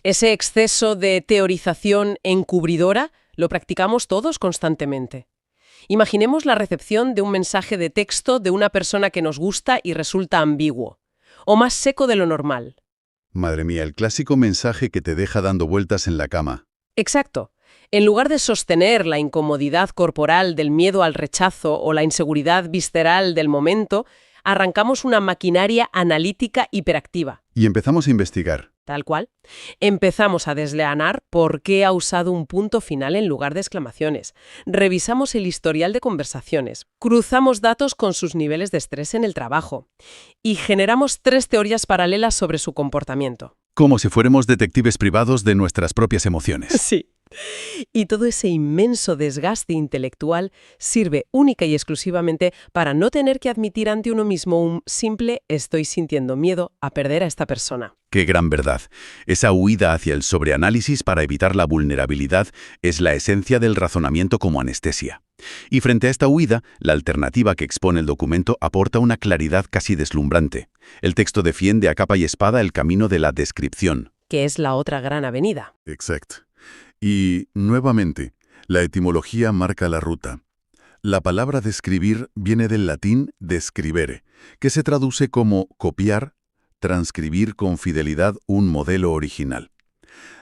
[SPEAKER 2] Ese exceso de teorización encubridora lo practicamos todos constantemente. Imaginemos la recepción de un mensaje de texto de una persona que nos gusta y resulta ambiguo, o más seco de lo normal.
[SPEAKER 1] Madre mía, el clásico mensaje que te deja dando vueltas en la cama.
[SPEAKER 2] Exacto. En lugar de sostener la incomodidad corporal del miedo al rechazo o la inseguridad visceral del momento, arrancamos una maquinaria analítica hiperactiva.
[SPEAKER 1] Y empezamos a investigar.
[SPEAKER 2] Tal cual. Empezamos a desleanar por qué ha usado un punto final en lugar de exclamaciones. Revisamos el historial de conversaciones. Cruzamos datos con sus niveles de estrés en el trabajo. Y generamos 3 teorías paralelas sobre su comportamiento.
[SPEAKER 1] Como si fuéramos detectives privados de nuestras propias emociones.
[SPEAKER 2] Sí. Y todo ese inmenso desgaste intelectual sirve única y exclusivamente para no tener que admitir ante uno mismo un simple «estoy sintiendo miedo a perder a esta persona».
[SPEAKER 1] ¡Qué gran verdad! Esa huida hacia el sobreanálisis para evitar la vulnerabilidad es la esencia del razonamiento como anestesia. Y frente a esta huida, la alternativa que expone el documento aporta una claridad casi deslumbrante. El texto defiende a capa y espada el camino de la descripción.
[SPEAKER 2] Que es la otra gran avenida.
[SPEAKER 1] Exacto. Y, nuevamente, la etimología marca la ruta. La palabra describir viene del latín describere, que se traduce como copiar, transcribir con fidelidad un modelo original.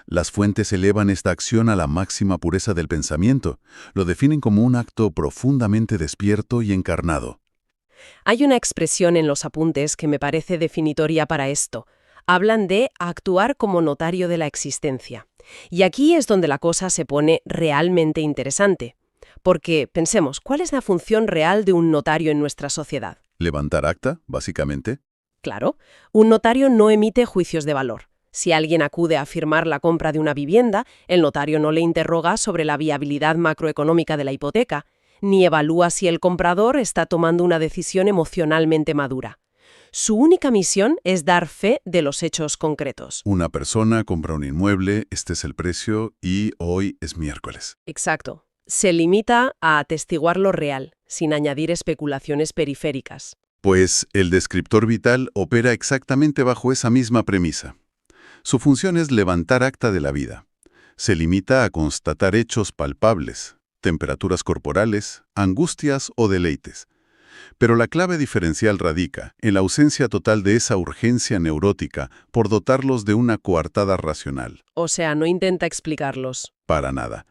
[SPEAKER 1] Las fuentes elevan esta acción a la máxima pureza del pensamiento, lo definen como un acto profundamente despierto y encarnado.
[SPEAKER 2] Hay una expresión en los apuntes que me parece definitoria para esto. Hablan de actuar como notario de la existencia. Y aquí es donde la cosa se pone realmente interesante. Porque, pensemos, ¿cuál es la función real de un notario en nuestra sociedad?
[SPEAKER 1] ¿Levantar acta, básicamente?
[SPEAKER 2] Claro, un notario no emite juicios de valor. Si alguien acude a firmar la compra de una vivienda, el notario no le interroga sobre la viabilidad macroeconómica de la hipoteca, ni evalúa si el comprador está tomando una decisión emocionalmente madura. Su única misión es dar fe de los hechos concretos.
[SPEAKER 1] Una persona compra un inmueble, este es el precio y hoy es miércoles.
[SPEAKER 2] Exacto. Se limita a atestiguar lo real, sin añadir especulaciones periféricas.
[SPEAKER 1] Pues el descriptor vital opera exactamente bajo esa misma premisa. Su función es levantar acta de la vida. Se limita a constatar hechos palpables, temperaturas corporales, angustias o deleites. Pero la clave diferencial radica en la ausencia total de esa urgencia neurótica por dotarlos de una coartada racional.
[SPEAKER 2] O sea, no intenta explicarlos.
[SPEAKER 1] Para nada.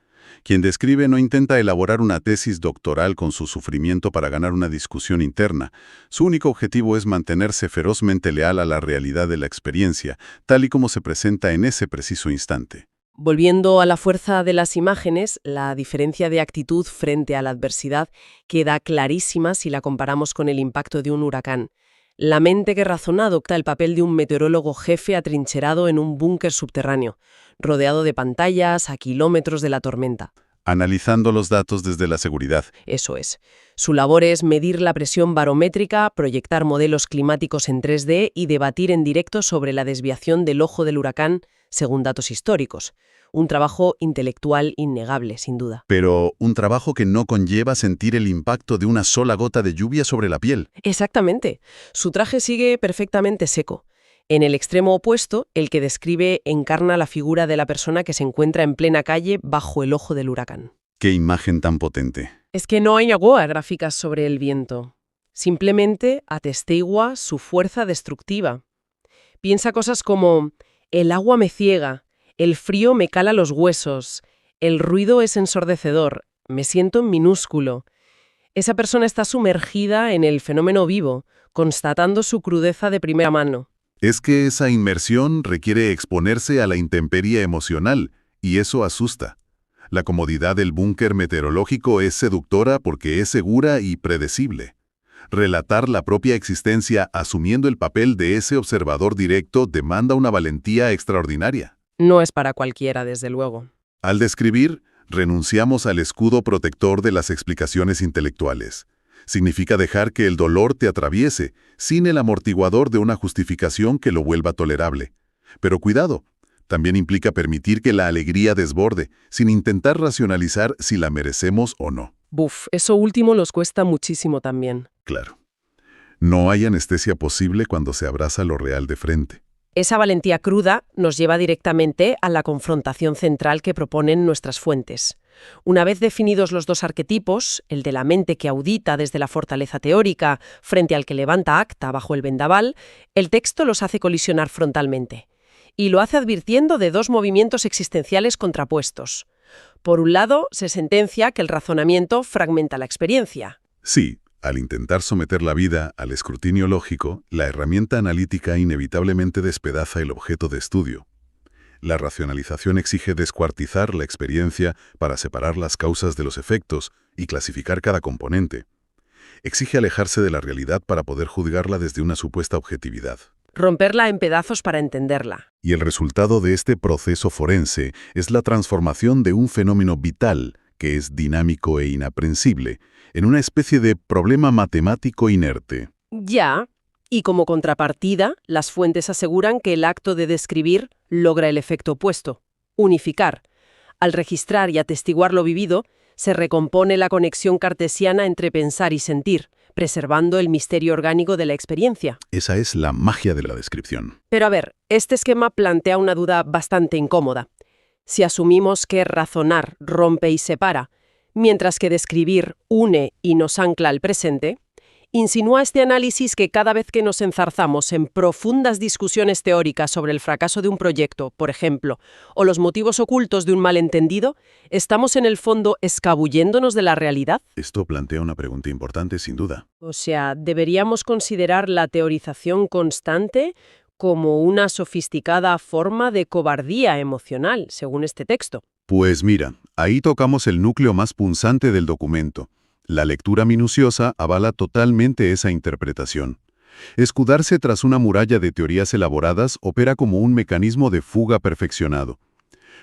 [SPEAKER 1] Quien describe no intenta elaborar una tesis doctoral con su sufrimiento para ganar una discusión interna. Su único objetivo es mantenerse ferozmente leal a la realidad de la experiencia, tal y como se presenta en ese preciso instante.
[SPEAKER 2] Volviendo a la fuerza de las imágenes, la diferencia de actitud frente a la adversidad queda clarísima si la comparamos con el impacto de un huracán. La mente que razona adopta el papel de un meteorólogo jefe atrincherado en un búnker subterráneo, rodeado de pantallas a kilómetros de la tormenta.
[SPEAKER 1] Analizando los datos desde la seguridad.
[SPEAKER 2] Eso es. Su labor es medir la presión barométrica, proyectar modelos climáticos en 3D y debatir en directo sobre la desviación del ojo del huracán según datos históricos. Un trabajo intelectual innegable, sin duda.
[SPEAKER 1] Pero un trabajo que no conlleva sentir el impacto de una sola gota de lluvia sobre la piel.
[SPEAKER 2] Exactamente. Su traje sigue perfectamente seco. En el extremo opuesto, el que describe encarna la figura de la persona que se encuentra en plena calle bajo el ojo del huracán.
[SPEAKER 1] ¡Qué imagen tan potente!
[SPEAKER 2] Es que no hay gráficas sobre el viento. Simplemente atestigua su fuerza destructiva. Piensa cosas como: el agua me ciega, el frío me cala los huesos, el ruido es ensordecedor, me siento minúsculo. Esa persona está sumergida en el fenómeno vivo, constatando su crudeza de primera mano.
[SPEAKER 1] Es que esa inmersión requiere exponerse a la intemperie emocional, y eso asusta. La comodidad del búnker meteorológico es seductora porque es segura y predecible. Relatar la propia existencia asumiendo el papel de ese observador directo demanda una valentía extraordinaria.
[SPEAKER 2] No es para cualquiera, desde luego.
[SPEAKER 1] Al describir, renunciamos al escudo protector de las explicaciones intelectuales. Significa dejar que el dolor te atraviese, sin el amortiguador de una justificación que lo vuelva tolerable. Pero cuidado, también implica permitir que la alegría desborde, sin intentar racionalizar si la merecemos o no.
[SPEAKER 2] Buf, eso último nos cuesta muchísimo también.
[SPEAKER 1] Claro. No hay anestesia posible cuando se abraza lo real de frente.
[SPEAKER 2] Esa valentía cruda nos lleva directamente a la confrontación central que proponen nuestras fuentes. Una vez definidos los dos arquetipos, el de la mente que audita desde la fortaleza teórica frente al que levanta acta bajo el vendaval, el texto los hace colisionar frontalmente. Y lo hace advirtiendo de dos movimientos existenciales contrapuestos. Por un lado, se sentencia que el razonamiento fragmenta la experiencia.
[SPEAKER 1] Sí, al intentar someter la vida al escrutinio lógico, la herramienta analítica inevitablemente despedaza el objeto de estudio. La racionalización exige descuartizar la experiencia para separar las causas de los efectos y clasificar cada componente. Exige alejarse de la realidad para poder juzgarla desde una supuesta objetividad.
[SPEAKER 2] Romperla en pedazos para entenderla.
[SPEAKER 1] Y el resultado de este proceso forense es la transformación de un fenómeno vital, que es dinámico e inaprensible, en una especie de problema matemático inerte.
[SPEAKER 2] Ya, y como contrapartida, las fuentes aseguran que el acto de describir logra el efecto opuesto: unificar. Al registrar y atestiguar lo vivido, se recompone la conexión cartesiana entre pensar y sentir, preservando el misterio orgánico de la experiencia.
[SPEAKER 1] Esa es la magia de la descripción.
[SPEAKER 2] Pero a ver, este esquema plantea una duda bastante incómoda. Si asumimos que razonar rompe y separa, mientras que describir une y nos ancla al presente, insinúa este análisis que cada vez que nos enzarzamos en profundas discusiones teóricas sobre el fracaso de un proyecto, por ejemplo, o los motivos ocultos de un malentendido, estamos en el fondo escabulléndonos de la realidad.
[SPEAKER 1] Esto plantea una pregunta importante, sin duda.
[SPEAKER 2] O sea, ¿deberíamos considerar la teorización constante como una sofisticada forma de cobardía emocional, según este texto?
[SPEAKER 1] Pues mira, ahí tocamos el núcleo más punzante del documento. La lectura minuciosa avala totalmente esa interpretación. Escudarse tras una muralla de teorías elaboradas opera como un mecanismo de fuga perfeccionado.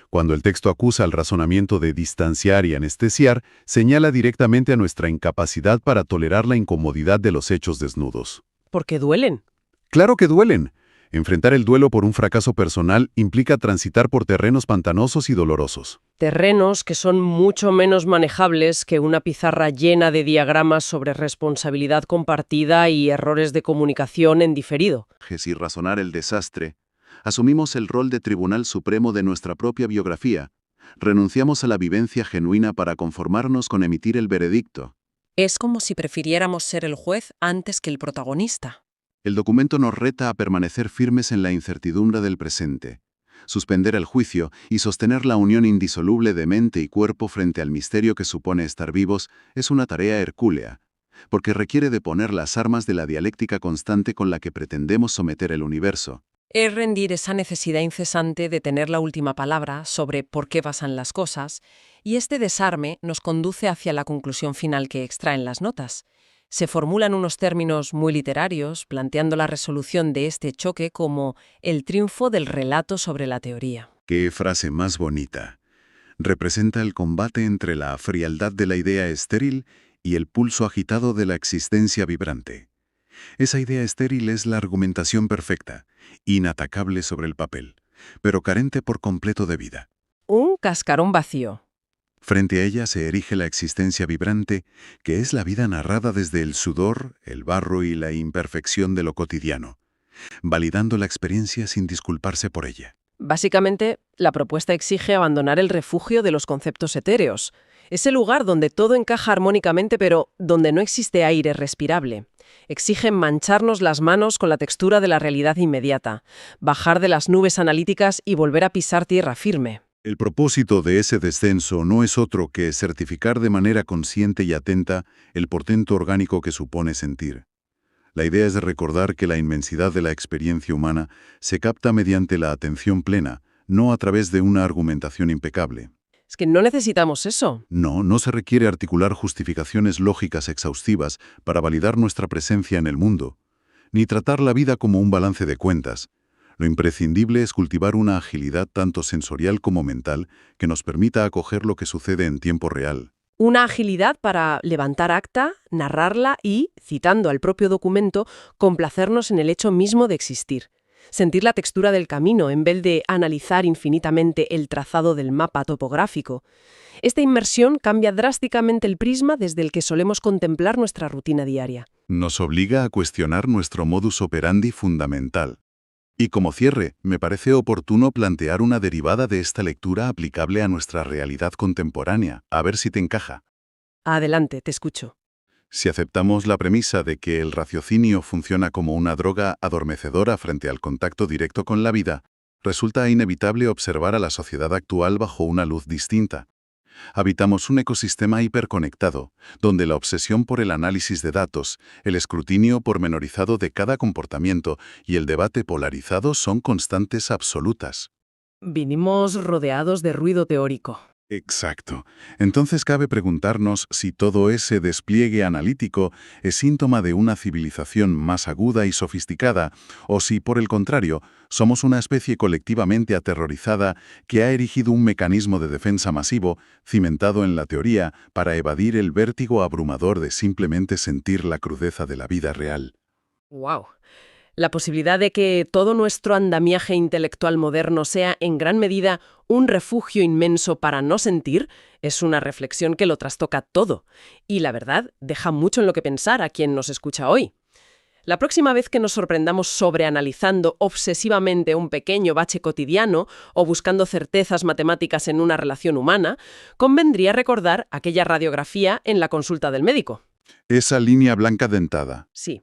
[SPEAKER 1] Cuando el texto acusa al razonamiento de distanciar y anestesiar, señala directamente a nuestra incapacidad para tolerar la incomodidad de los hechos desnudos.
[SPEAKER 2] Porque duelen.
[SPEAKER 1] ¡Claro que duelen! Enfrentar el duelo por un fracaso personal implica transitar por terrenos pantanosos y dolorosos.
[SPEAKER 2] Terrenos que son mucho menos manejables que una pizarra llena de diagramas sobre responsabilidad compartida y errores de comunicación en diferido.
[SPEAKER 1] Si razonar el desastre, asumimos el rol de tribunal supremo de nuestra propia biografía. Renunciamos a la vivencia genuina para conformarnos con emitir el veredicto.
[SPEAKER 2] Es como si prefiriéramos ser el juez antes que el protagonista.
[SPEAKER 1] El documento nos reta a permanecer firmes en la incertidumbre del presente, Suspender el juicio y sostener la unión indisoluble de mente y cuerpo frente al misterio que supone estar vivos es una tarea hercúlea, porque requiere de poner las armas de la dialéctica constante con la que pretendemos someter el universo.
[SPEAKER 2] Es rendir esa necesidad incesante de tener la última palabra sobre por qué pasan las cosas, y este desarme nos conduce hacia la conclusión final que extraen las notas. Se formulan unos términos muy literarios, planteando la resolución de este choque como el triunfo del relato sobre la teoría.
[SPEAKER 1] ¡Qué frase más bonita! Representa el combate entre la frialdad de la idea estéril y el pulso agitado de la existencia vibrante. Esa idea estéril es la argumentación perfecta, inatacable sobre el papel, pero carente por completo de vida.
[SPEAKER 2] Un cascarón vacío.
[SPEAKER 1] Frente a ella se erige la existencia vibrante, que es la vida narrada desde el sudor, el barro y la imperfección de lo cotidiano, validando la experiencia sin disculparse por ella.
[SPEAKER 2] Básicamente, la propuesta exige abandonar el refugio de los conceptos etéreos. Ese lugar donde todo encaja armónicamente, pero donde no existe aire respirable. Exige mancharnos las manos con la textura de la realidad inmediata, bajar de las nubes analíticas y volver a pisar tierra firme.
[SPEAKER 1] El propósito de ese descenso no es otro que certificar de manera consciente y atenta el portento orgánico que supone sentir. La idea es de recordar que la inmensidad de la experiencia humana se capta mediante la atención plena, no a través de una argumentación impecable.
[SPEAKER 2] Es que no necesitamos eso.
[SPEAKER 1] No se requiere articular justificaciones lógicas exhaustivas para validar nuestra presencia en el mundo, ni tratar la vida como un balance de cuentas. Lo imprescindible es cultivar una agilidad tanto sensorial como mental que nos permita acoger lo que sucede en tiempo real.
[SPEAKER 2] Una agilidad para levantar acta, narrarla y, citando al propio documento, complacernos en el hecho mismo de existir. Sentir la textura del camino en vez de analizar infinitamente el trazado del mapa topográfico. Esta inmersión cambia drásticamente el prisma desde el que solemos contemplar nuestra rutina diaria.
[SPEAKER 1] Nos obliga a cuestionar nuestro modus operandi fundamental. Y como cierre, me parece oportuno plantear una derivada de esta lectura aplicable a nuestra realidad contemporánea, a ver si te encaja.
[SPEAKER 2] Adelante, te escucho.
[SPEAKER 1] Si aceptamos la premisa de que el raciocinio funciona como una droga adormecedora frente al contacto directo con la vida, resulta inevitable observar a la sociedad actual bajo una luz distinta. Habitamos un ecosistema hiperconectado, donde la obsesión por el análisis de datos, el escrutinio pormenorizado de cada comportamiento y el debate polarizado son constantes absolutas.
[SPEAKER 2] Vinimos rodeados de ruido teórico.
[SPEAKER 1] Exacto. Entonces cabe preguntarnos si todo ese despliegue analítico es síntoma de una civilización más aguda y sofisticada, o si, por el contrario, somos una especie colectivamente aterrorizada que ha erigido un mecanismo de defensa masivo, cimentado en la teoría, para evadir el vértigo abrumador de simplemente sentir la crudeza de la vida real.
[SPEAKER 2] ¡Wow! La posibilidad de que todo nuestro andamiaje intelectual moderno sea, en gran medida, un refugio inmenso para no sentir, es una reflexión que lo trastoca todo. Y la verdad, deja mucho en lo que pensar a quien nos escucha hoy. La próxima vez que nos sorprendamos sobreanalizando obsesivamente un pequeño bache cotidiano o buscando certezas matemáticas en una relación humana, convendría recordar aquella radiografía en la consulta del médico.
[SPEAKER 1] Esa línea blanca dentada.
[SPEAKER 2] Sí.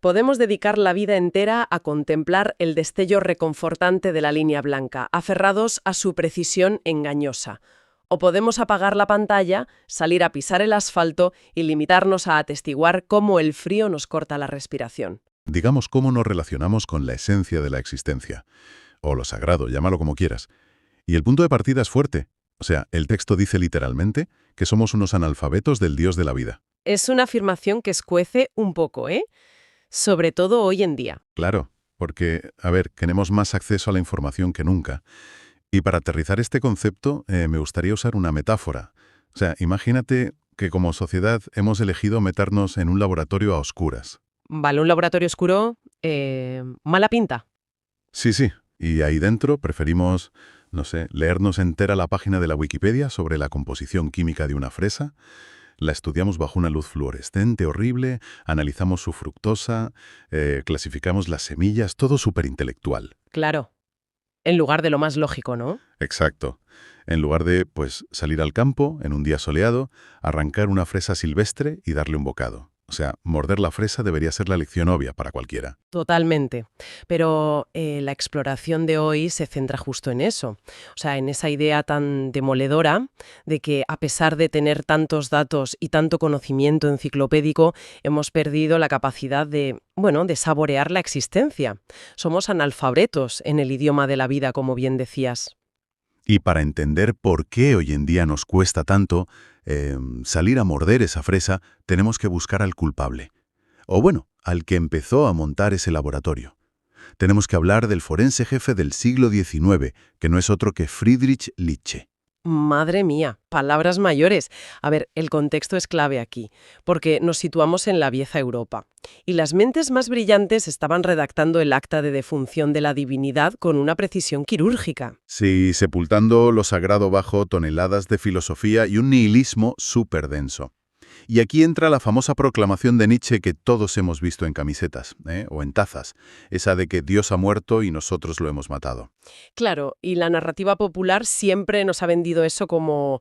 [SPEAKER 2] Podemos dedicar la vida entera a contemplar el destello reconfortante de la línea blanca, aferrados a su precisión engañosa. O podemos apagar la pantalla, salir a pisar el asfalto y limitarnos a atestiguar cómo el frío nos corta la respiración.
[SPEAKER 1] Digamos cómo nos relacionamos con la esencia de la existencia, o lo sagrado, llámalo como quieras. Y el punto de partida es fuerte. O sea, el texto dice literalmente que somos unos analfabetos del Dios de la vida.
[SPEAKER 2] Es una afirmación que escuece un poco, sobre todo hoy en día.
[SPEAKER 1] Claro, porque, tenemos más acceso a la información que nunca. Y para aterrizar este concepto, me gustaría usar una metáfora. O sea, imagínate que como sociedad hemos elegido meternos en un laboratorio a oscuras.
[SPEAKER 2] Vale, un laboratorio oscuro, mala pinta.
[SPEAKER 1] Sí, y ahí dentro preferimos, leernos entera la página de la Wikipedia sobre la composición química de una fresa. La estudiamos bajo una luz fluorescente horrible, analizamos su fructosa, clasificamos las semillas, todo súper intelectual.
[SPEAKER 2] Claro. En lugar de lo más lógico, ¿no?
[SPEAKER 1] Exacto. En lugar de, salir al campo en un día soleado, arrancar una fresa silvestre y darle un bocado. O sea, morder la fresa debería ser la lección obvia para cualquiera.
[SPEAKER 2] Totalmente. Pero la exploración de hoy se centra justo en eso. O sea, en esa idea tan demoledora de que a pesar de tener tantos datos y tanto conocimiento enciclopédico, hemos perdido la capacidad de saborear la existencia. Somos analfabetos en el idioma de la vida, como bien decías.
[SPEAKER 1] Y para entender por qué hoy en día nos cuesta tanto salir a morder esa fresa, tenemos que buscar al culpable. O bueno, al que empezó a montar ese laboratorio. Tenemos que hablar del forense jefe del siglo XIX, que no es otro que Friedrich Nietzsche.
[SPEAKER 2] Madre mía, palabras mayores. A ver, el contexto es clave aquí, porque nos situamos en la vieja Europa. Y las mentes más brillantes estaban redactando el acta de defunción de la divinidad con una precisión quirúrgica.
[SPEAKER 1] Sí, sepultando lo sagrado bajo toneladas de filosofía y un nihilismo súper denso. Y aquí entra la famosa proclamación de Nietzsche que todos hemos visto en camisetas, o en tazas, esa de que Dios ha muerto y nosotros lo hemos matado.
[SPEAKER 2] Claro, y la narrativa popular siempre nos ha vendido eso como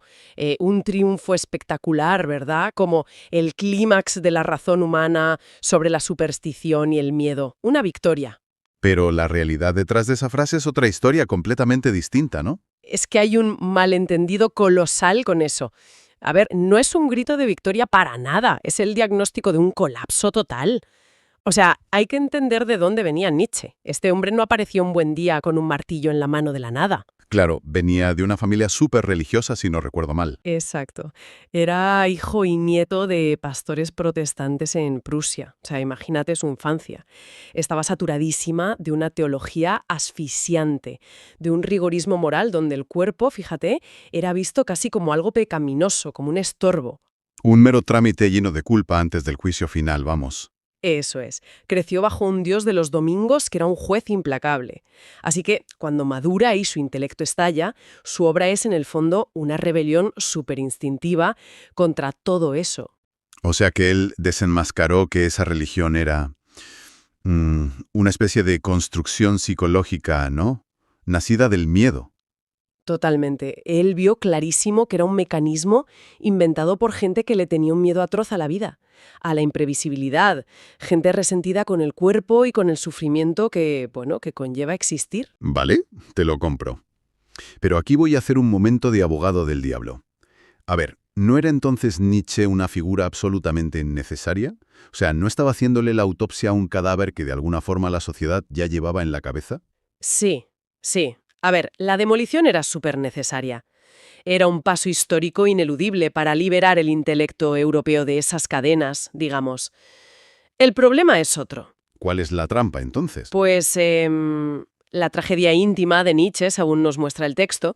[SPEAKER 2] un triunfo espectacular, ¿verdad? Como el clímax de la razón humana sobre la superstición y el miedo. Una victoria.
[SPEAKER 1] Pero la realidad detrás de esa frase es otra historia completamente distinta, ¿no?
[SPEAKER 2] Es que hay un malentendido colosal con eso. A ver, no es un grito de victoria para nada, es el diagnóstico de un colapso total. O sea, hay que entender de dónde venía Nietzsche. Este hombre no apareció un buen día con un martillo en la mano de la nada.
[SPEAKER 1] Claro, venía de una familia súper religiosa, si no recuerdo mal.
[SPEAKER 2] Exacto. Era hijo y nieto de pastores protestantes en Prusia. O sea, imagínate su infancia. Estaba saturadísima de una teología asfixiante, de un rigorismo moral donde el cuerpo, fíjate, era visto casi como algo pecaminoso, como un estorbo.
[SPEAKER 1] Un mero trámite lleno de culpa antes del juicio final, vamos.
[SPEAKER 2] Eso es. Creció bajo un dios de los domingos que era un juez implacable. Así que, cuando madura y su intelecto estalla, su obra es, en el fondo, una rebelión superinstintiva contra todo eso.
[SPEAKER 1] O sea que él desenmascaró que esa religión era una especie de construcción psicológica, ¿no? Nacida del miedo.
[SPEAKER 2] Totalmente. Él vio clarísimo que era un mecanismo inventado por gente que le tenía un miedo atroz a la vida, a la imprevisibilidad, gente resentida con el cuerpo y con el sufrimiento que conlleva existir.
[SPEAKER 1] Vale, te lo compro. Pero aquí voy a hacer un momento de abogado del diablo. A ver, ¿no era entonces Nietzsche una figura absolutamente innecesaria? O sea, ¿no estaba haciéndole la autopsia a un cadáver que de alguna forma la sociedad ya llevaba en la cabeza?
[SPEAKER 2] Sí, sí. A ver, la demolición era súper necesaria. Era un paso histórico ineludible para liberar el intelecto europeo de esas cadenas, digamos. El problema es otro.
[SPEAKER 1] ¿Cuál es la trampa entonces?
[SPEAKER 2] Pues la tragedia íntima de Nietzsche, según nos muestra el texto,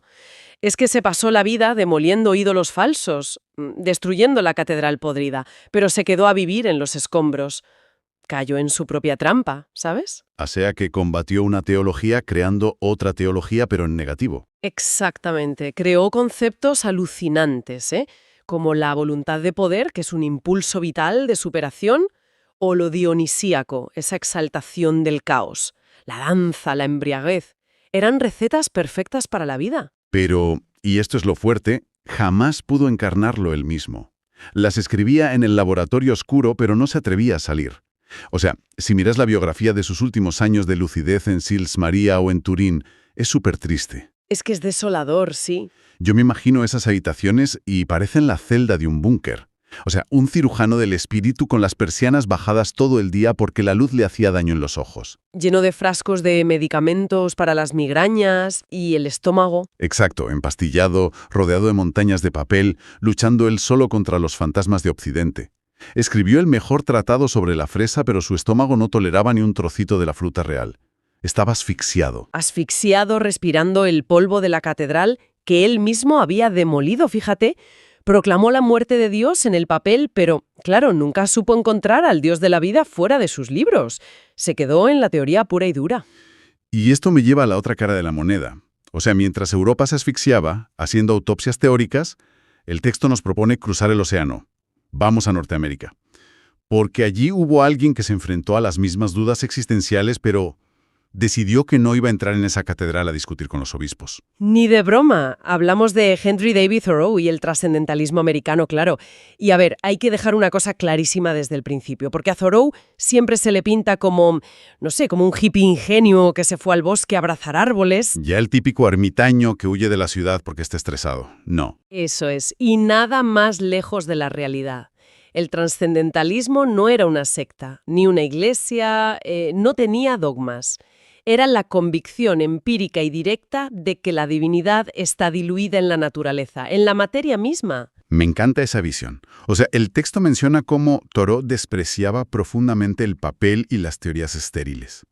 [SPEAKER 2] es que se pasó la vida demoliendo ídolos falsos, destruyendo la catedral podrida, pero se quedó a vivir en los escombros. Cayó en su propia trampa, ¿sabes?
[SPEAKER 1] O sea que combatió una teología creando otra teología, pero en negativo.
[SPEAKER 2] Exactamente. Creó conceptos alucinantes, como la voluntad de poder, que es un impulso vital de superación, o lo dionisíaco, esa exaltación del caos, la danza, la embriaguez. Eran recetas perfectas para la vida.
[SPEAKER 1] Pero, y esto es lo fuerte, jamás pudo encarnarlo él mismo. Las escribía en el laboratorio oscuro, pero no se atrevía a salir. O sea, si miras la biografía de sus últimos años de lucidez en Sils Maria o en Turín, es súper triste.
[SPEAKER 2] Es que es desolador, sí.
[SPEAKER 1] Yo me imagino esas habitaciones y parecen la celda de un búnker. O sea, un cirujano del espíritu con las persianas bajadas todo el día porque la luz le hacía daño en los ojos.
[SPEAKER 2] Lleno de frascos de medicamentos para las migrañas y el estómago.
[SPEAKER 1] Exacto, empastillado, rodeado de montañas de papel, luchando él solo contra los fantasmas de Occidente. Escribió el mejor tratado sobre la fresa, pero su estómago no toleraba ni un trocito de la fruta real. Estaba asfixiado.
[SPEAKER 2] Asfixiado, respirando el polvo de la catedral que él mismo había demolido, fíjate. Proclamó la muerte de Dios en el papel, pero, claro, nunca supo encontrar al Dios de la vida fuera de sus libros. Se quedó en la teoría pura y dura.
[SPEAKER 1] Y esto me lleva a la otra cara de la moneda. O sea, mientras Europa se asfixiaba, haciendo autopsias teóricas, el texto nos propone cruzar el océano. Vamos a Norteamérica. Porque allí hubo alguien que se enfrentó a las mismas dudas existenciales, pero decidió que no iba a entrar en esa catedral a discutir con los obispos.
[SPEAKER 2] Ni de broma. Hablamos de Henry David Thoreau y el trascendentalismo americano, claro. Y a ver, hay que dejar una cosa clarísima desde el principio, porque a Thoreau siempre se le pinta como, no sé, como un hippie ingenuo que se fue al bosque a abrazar árboles.
[SPEAKER 1] Ya el típico ermitaño que huye de la ciudad porque está estresado. No.
[SPEAKER 2] Eso es, y nada más lejos de la realidad. El trascendentalismo no era una secta, ni una iglesia, no tenía dogmas. Era la convicción empírica y directa de que la divinidad está diluida en la naturaleza, en la materia misma.
[SPEAKER 1] Me encanta esa visión. O sea, el texto menciona cómo Thoreau despreciaba profundamente el papel y las teorías estériles.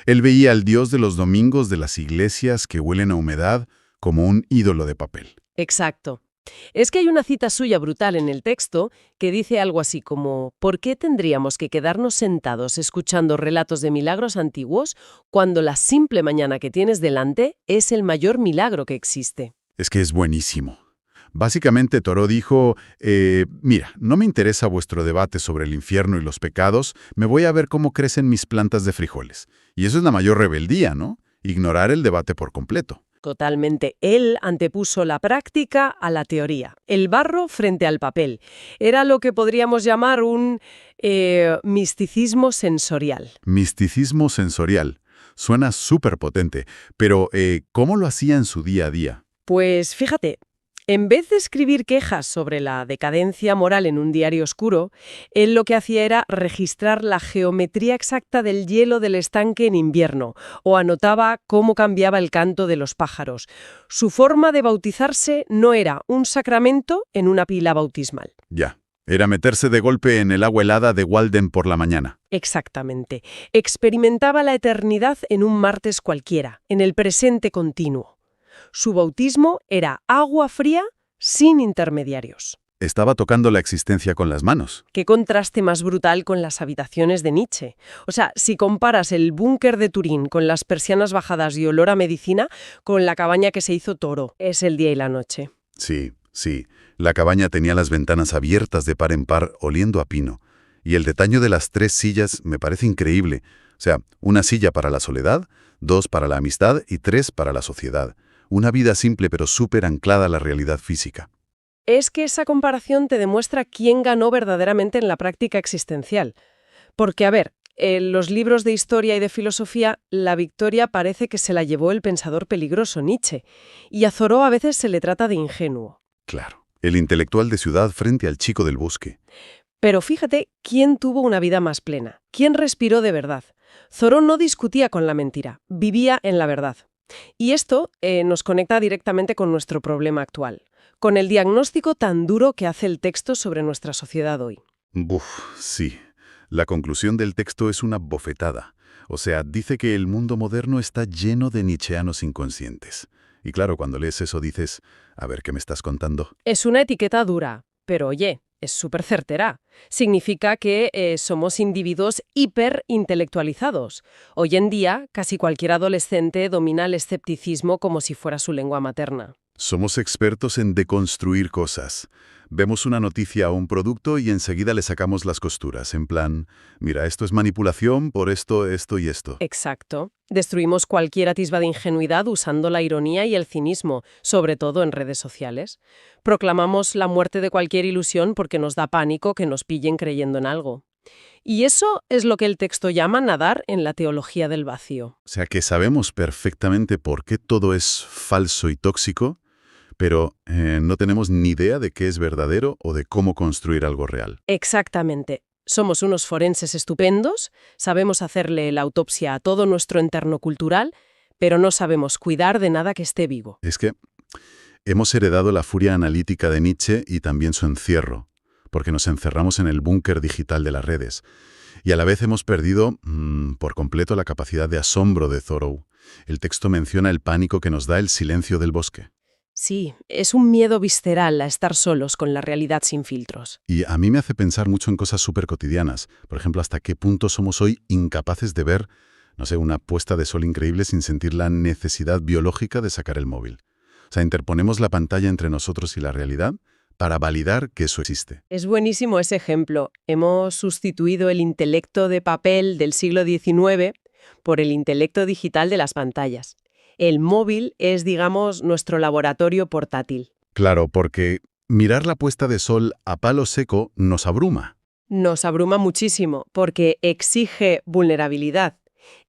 [SPEAKER 1] Él veía al Dios de los domingos de las iglesias que huelen a humedad como un ídolo de papel.
[SPEAKER 2] Exacto. Es que hay una cita suya brutal en el texto que dice algo así como ¿por qué tendríamos que quedarnos sentados escuchando relatos de milagros antiguos cuando la simple mañana que tienes delante es el mayor milagro que existe?
[SPEAKER 1] Es que es buenísimo. Básicamente Thoreau dijo, mira, no me interesa vuestro debate sobre el infierno y los pecados, me voy a ver cómo crecen mis plantas de frijoles. Y eso es la mayor rebeldía, ¿no? Ignorar el debate por completo.
[SPEAKER 2] Totalmente. Él antepuso la práctica a la teoría. El barro frente al papel. Era lo que podríamos llamar un misticismo sensorial.
[SPEAKER 1] Misticismo sensorial. Suena súper potente, pero ¿cómo lo hacía en su día a día?
[SPEAKER 2] Pues fíjate, en vez de escribir quejas sobre la decadencia moral en un diario oscuro, él lo que hacía era registrar la geometría exacta del hielo del estanque en invierno, o anotaba cómo cambiaba el canto de los pájaros. Su forma de bautizarse no era un sacramento en una pila bautismal.
[SPEAKER 1] Ya, era meterse de golpe en el agua helada de Walden por la mañana.
[SPEAKER 2] Exactamente. Experimentaba la eternidad en un martes cualquiera, en el presente continuo. Su bautismo era agua fría sin intermediarios.
[SPEAKER 1] Estaba tocando la existencia con las manos.
[SPEAKER 2] Qué contraste más brutal con las habitaciones de Nietzsche. O sea, si comparas el búnker de Turín con las persianas bajadas y olor a medicina, con la cabaña que se hizo Thoreau, es el día y la noche.
[SPEAKER 1] Sí, sí. La cabaña tenía las ventanas abiertas de par en par, oliendo a pino. Y el detalle de las 3 sillas me parece increíble. O sea, una silla para la soledad, 2 para la amistad y 3 para la sociedad. Una vida simple pero súper anclada a la realidad física.
[SPEAKER 2] Es que esa comparación te demuestra quién ganó verdaderamente en la práctica existencial. Porque, a ver, en los libros de historia y de filosofía, la victoria parece que se la llevó el pensador peligroso Nietzsche, y a Thoreau a veces se le trata de ingenuo.
[SPEAKER 1] Claro, el intelectual de ciudad frente al chico del bosque.
[SPEAKER 2] Pero fíjate, ¿quién tuvo una vida más plena? ¿Quién respiró de verdad? Thoreau no discutía con la mentira, vivía en la verdad. Y esto nos conecta directamente con nuestro problema actual, con el diagnóstico tan duro que hace el texto sobre nuestra sociedad hoy.
[SPEAKER 1] Buf, sí. La conclusión del texto es una bofetada. O sea, dice que el mundo moderno está lleno de nietzscheanos inconscientes. Y claro, cuando lees eso dices, a ver, ¿qué me estás contando?
[SPEAKER 2] Es una etiqueta dura, pero oye, es súper certera. Significa que somos individuos hiperintelectualizados. Hoy en día, casi cualquier adolescente domina el escepticismo como si fuera su lengua materna.
[SPEAKER 1] Somos expertos en deconstruir cosas. Vemos una noticia o un producto y enseguida le sacamos las costuras, en plan, mira, esto es manipulación por esto, esto y esto.
[SPEAKER 2] Exacto. Destruimos cualquier atisba de ingenuidad usando la ironía y el cinismo, sobre todo en redes sociales. Proclamamos la muerte de cualquier ilusión porque nos da pánico que nos pillen creyendo en algo. Y eso es lo que el texto llama nadar en la teología del vacío.
[SPEAKER 1] O sea que sabemos perfectamente por qué todo es falso y tóxico, pero no tenemos ni idea de qué es verdadero o de cómo construir algo real.
[SPEAKER 2] Exactamente. Somos unos forenses estupendos, sabemos hacerle la autopsia a todo nuestro entorno cultural, pero no sabemos cuidar de nada que esté vivo.
[SPEAKER 1] Es que hemos heredado la furia analítica de Nietzsche y también su encierro, porque nos encerramos en el búnker digital de las redes. Y a la vez hemos perdido por completo la capacidad de asombro de Thoreau. El texto menciona el pánico que nos da el silencio del bosque.
[SPEAKER 2] Sí, es un miedo visceral a estar solos con la realidad sin filtros.
[SPEAKER 1] Y a mí me hace pensar mucho en cosas súper cotidianas. Por ejemplo, hasta qué punto somos hoy incapaces de ver, no sé, una puesta de sol increíble sin sentir la necesidad biológica de sacar el móvil. O sea, interponemos la pantalla entre nosotros y la realidad para validar que eso existe.
[SPEAKER 2] Es buenísimo ese ejemplo. Hemos sustituido el intelecto de papel del siglo XIX por el intelecto digital de las pantallas. El móvil es, digamos, nuestro laboratorio portátil.
[SPEAKER 1] Claro, porque mirar la puesta de sol a palo seco nos abruma.
[SPEAKER 2] Nos abruma muchísimo porque exige vulnerabilidad,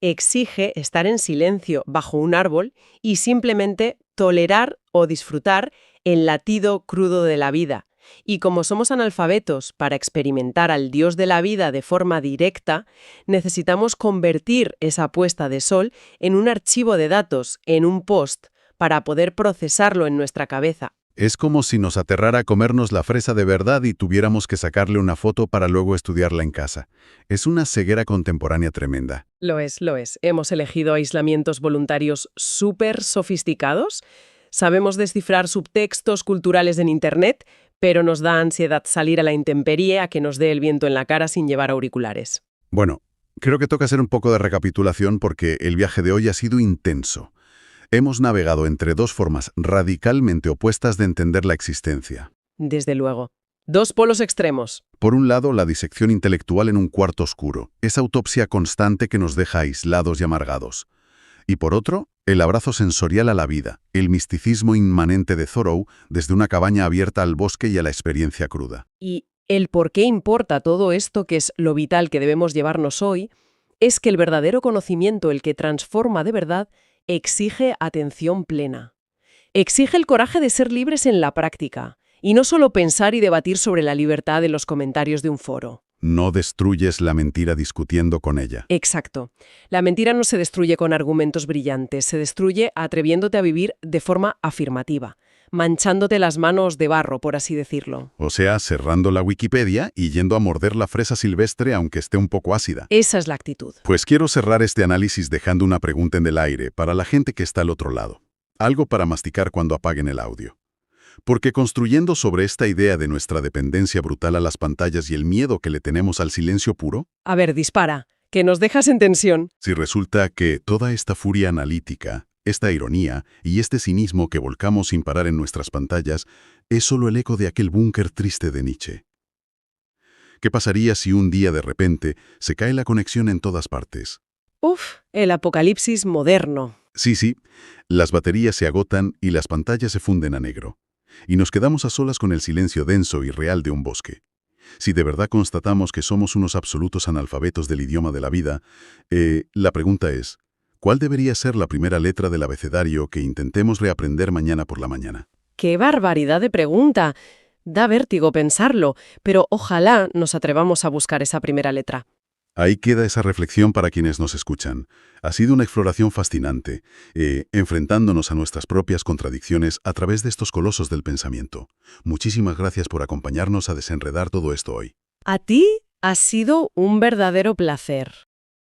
[SPEAKER 2] exige estar en silencio bajo un árbol y simplemente tolerar o disfrutar el latido crudo de la vida. Y como somos analfabetos para experimentar al Dios de la vida de forma directa, necesitamos convertir esa puesta de sol en un archivo de datos, en un post, para poder procesarlo en nuestra cabeza.
[SPEAKER 1] Es como si nos aterrara comernos la fresa de verdad y tuviéramos que sacarle una foto para luego estudiarla en casa. Es una ceguera contemporánea tremenda.
[SPEAKER 2] Lo es, lo es. Hemos elegido aislamientos voluntarios súper sofisticados. Sabemos descifrar subtextos culturales en Internet, pero nos da ansiedad salir a la intemperie a que nos dé el viento en la cara sin llevar auriculares.
[SPEAKER 1] Bueno, creo que toca hacer un poco de recapitulación porque el viaje de hoy ha sido intenso. Hemos navegado entre dos formas radicalmente opuestas de entender la existencia.
[SPEAKER 2] Desde luego. Dos polos extremos.
[SPEAKER 1] Por un lado, la disección intelectual en un cuarto oscuro, esa autopsia constante que nos deja aislados y amargados. Y por otro, el abrazo sensorial a la vida, el misticismo inmanente de Thoreau desde una cabaña abierta al bosque y a la experiencia cruda.
[SPEAKER 2] Y el por qué importa todo esto, que es lo vital que debemos llevarnos hoy, es que el verdadero conocimiento, el que transforma de verdad, exige atención plena. Exige el coraje de ser libres en la práctica, y no solo pensar y debatir sobre la libertad en los comentarios de un foro.
[SPEAKER 1] No destruyes la mentira discutiendo con ella.
[SPEAKER 2] Exacto. La mentira no se destruye con argumentos brillantes, se destruye atreviéndote a vivir de forma afirmativa, manchándote las manos de barro, por así decirlo.
[SPEAKER 1] O sea, cerrando la Wikipedia y yendo a morder la fresa silvestre aunque esté un poco ácida.
[SPEAKER 2] Esa es la actitud.
[SPEAKER 1] Pues quiero cerrar este análisis dejando una pregunta en el aire para la gente que está al otro lado. Algo para masticar cuando apaguen el audio. Porque construyendo sobre esta idea de nuestra dependencia brutal a las pantallas y el miedo que le tenemos al silencio puro,
[SPEAKER 2] A ver, dispara, que nos dejas en tensión.
[SPEAKER 1] si resulta que toda esta furia analítica, esta ironía y este cinismo que volcamos sin parar en nuestras pantallas es solo el eco de aquel búnker triste de Nietzsche. ¿Qué pasaría si un día de repente se cae la conexión en todas partes?
[SPEAKER 2] El apocalipsis moderno.
[SPEAKER 1] Sí, las baterías se agotan y las pantallas se funden a negro. Y nos quedamos a solas con el silencio denso y real de un bosque. Si de verdad constatamos que somos unos absolutos analfabetos del idioma de la vida, la pregunta es, ¿cuál debería ser la primera letra del abecedario que intentemos reaprender mañana por la mañana?
[SPEAKER 2] ¡Qué barbaridad de pregunta! Da vértigo pensarlo, pero ojalá nos atrevamos a buscar esa primera letra.
[SPEAKER 1] Ahí queda esa reflexión para quienes nos escuchan. Ha sido una exploración fascinante, enfrentándonos a nuestras propias contradicciones a través de estos colosos del pensamiento. Muchísimas gracias por acompañarnos a desenredar todo esto hoy.
[SPEAKER 2] A ti ha sido un verdadero placer.